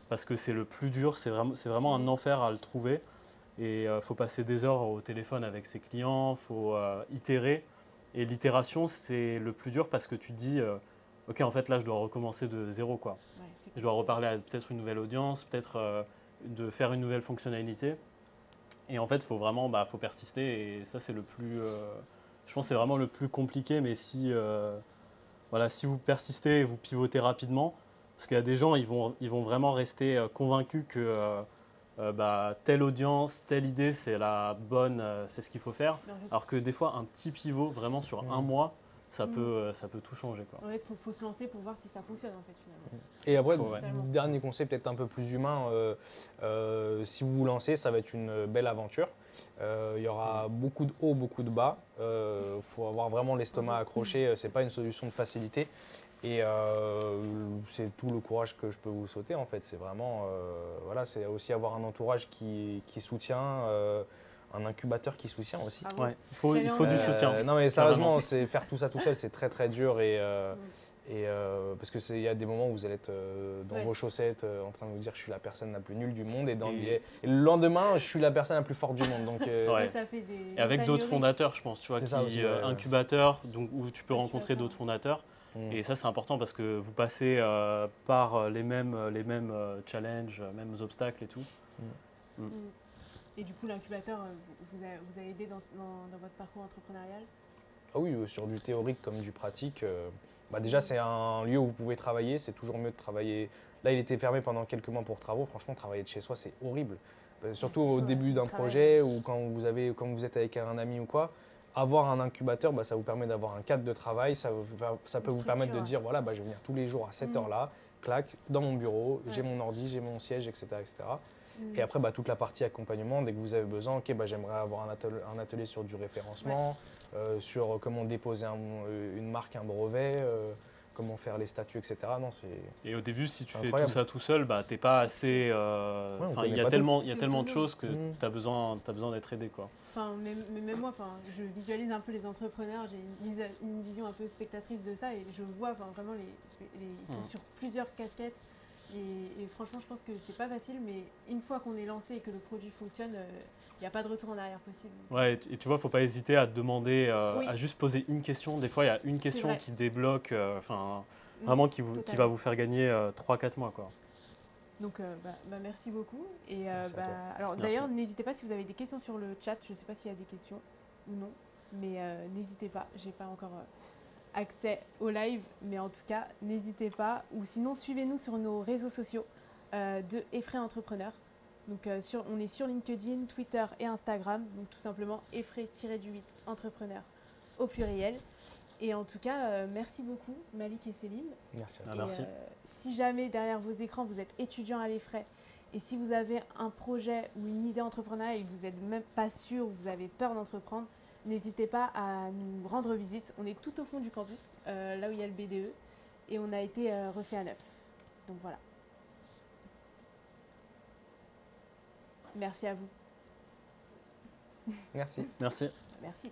Parce que c'est le plus dur, c'est vraiment un enfer à le trouver. Et il faut passer des heures au téléphone avec ses clients, il faut itérer. Et l'itération, c'est le plus dur parce que tu te dis, ok, en fait, là, je dois recommencer de zéro, quoi. Ouais, je dois reparler à peut-être une nouvelle audience, peut-être de faire une nouvelle fonctionnalité. Et en fait, il faut vraiment faut persister. Et ça, c'est le plus... je pense que c'est vraiment le plus compliqué. Mais si vous persistez et vous pivotez rapidement, parce qu'il y a des gens, ils vont vraiment rester convaincus que... telle audience, telle idée, c'est la bonne, c'est ce qu'il faut faire. Alors que des fois, un petit pivot, vraiment sur un mois, ça peut tout changer. Quoi. Ouais, faut se lancer pour voir si ça fonctionne en fait finalement. Et après, dernier conseil peut-être un peu plus humain, si vous vous lancez, ça va être une belle aventure. Il y aura beaucoup de hauts, beaucoup de bas. Faut avoir vraiment l'estomac accroché, c'est pas une solution de facilité. Et c'est tout le courage que je peux vous souhaiter en fait. C'est vraiment, c'est aussi avoir un entourage qui soutient, un incubateur qui soutient aussi. Ah ouais. Il faut du soutien. Non mais sérieusement, faire tout ça tout seul, c'est très très dur parce que il y a des moments où vous allez être dans vos chaussettes en train de vous dire je suis la personne la plus nulle du monde et le lendemain je suis la personne la plus forte du monde. Donc, ça fait et avec d'autres fondateurs, je pense, tu vois, incubateur, donc où tu peux rencontrer d'autres fondateurs. Et ça, c'est important parce que vous passez par les mêmes challenges, mêmes obstacles et tout. Et du coup, l'incubateur vous a aidé dans votre parcours entrepreneurial? Ah oui, sur du théorique comme du pratique. Déjà, c'est un lieu où vous pouvez travailler. C'est toujours mieux de travailler. Là, il était fermé pendant quelques mois pour travaux. Franchement, travailler de chez soi, c'est horrible. Surtout au début d'un projet ou quand vous êtes avec un ami ou quoi. Avoir un incubateur, ça vous permet d'avoir un cadre de travail, ça peut vous permettre de dire, voilà, je vais venir tous les jours à cette heure-là, clac, dans mon bureau, j'ai mon ordi, j'ai mon siège, etc. Et après, toute la partie accompagnement, dès que vous avez besoin, ok, j'aimerais avoir un atelier sur du référencement, sur comment déposer une marque, un brevet, comment faire les statuts, etc. Non, et au début, si tu fais tout ça tout seul, t'es pas assez... il y a tellement de choses que tu as besoin d'être aidé, quoi. Mais même moi, je visualise un peu les entrepreneurs, j'ai une vision un peu spectatrice de ça et je vois vraiment ils sont sur plusieurs casquettes Et franchement, je pense que c'est pas facile, mais une fois qu'on est lancé et que le produit fonctionne, il n'y a pas de retour en arrière possible. Ouais, et tu vois, faut pas hésiter à demander, Oui. à juste poser une question. Des fois, il y a une question vrai. qui débloque, vraiment qui va Totalement. vous faire gagner 3-4 mois, quoi. Donc, merci beaucoup. Et Merci à toi. alors, Merci. d'ailleurs, n'hésitez pas si vous avez des questions sur le chat. Je ne sais pas s'il y a des questions ou non, mais n'hésitez pas. J'ai pas encore accès au live, mais en tout cas, n'hésitez pas. Ou sinon, suivez-nous sur nos réseaux sociaux de Effray Entrepreneur. Donc, on est sur LinkedIn, Twitter et Instagram. Donc, tout simplement, Effray-8 Entrepreneur au pluriel. Et en tout cas, merci beaucoup, Malik et Selim. Merci à toi. Ah, merci. Si jamais derrière vos écrans, vous êtes étudiant à l'Effray et si vous avez un projet ou une idée entrepreneuriale et que vous n'êtes même pas sûr, vous avez peur d'entreprendre, n'hésitez pas à nous rendre visite. On est tout au fond du campus, là où il y a le BDE, et on a été refait à neuf. Donc voilà. Merci à vous. Merci. Merci. Merci.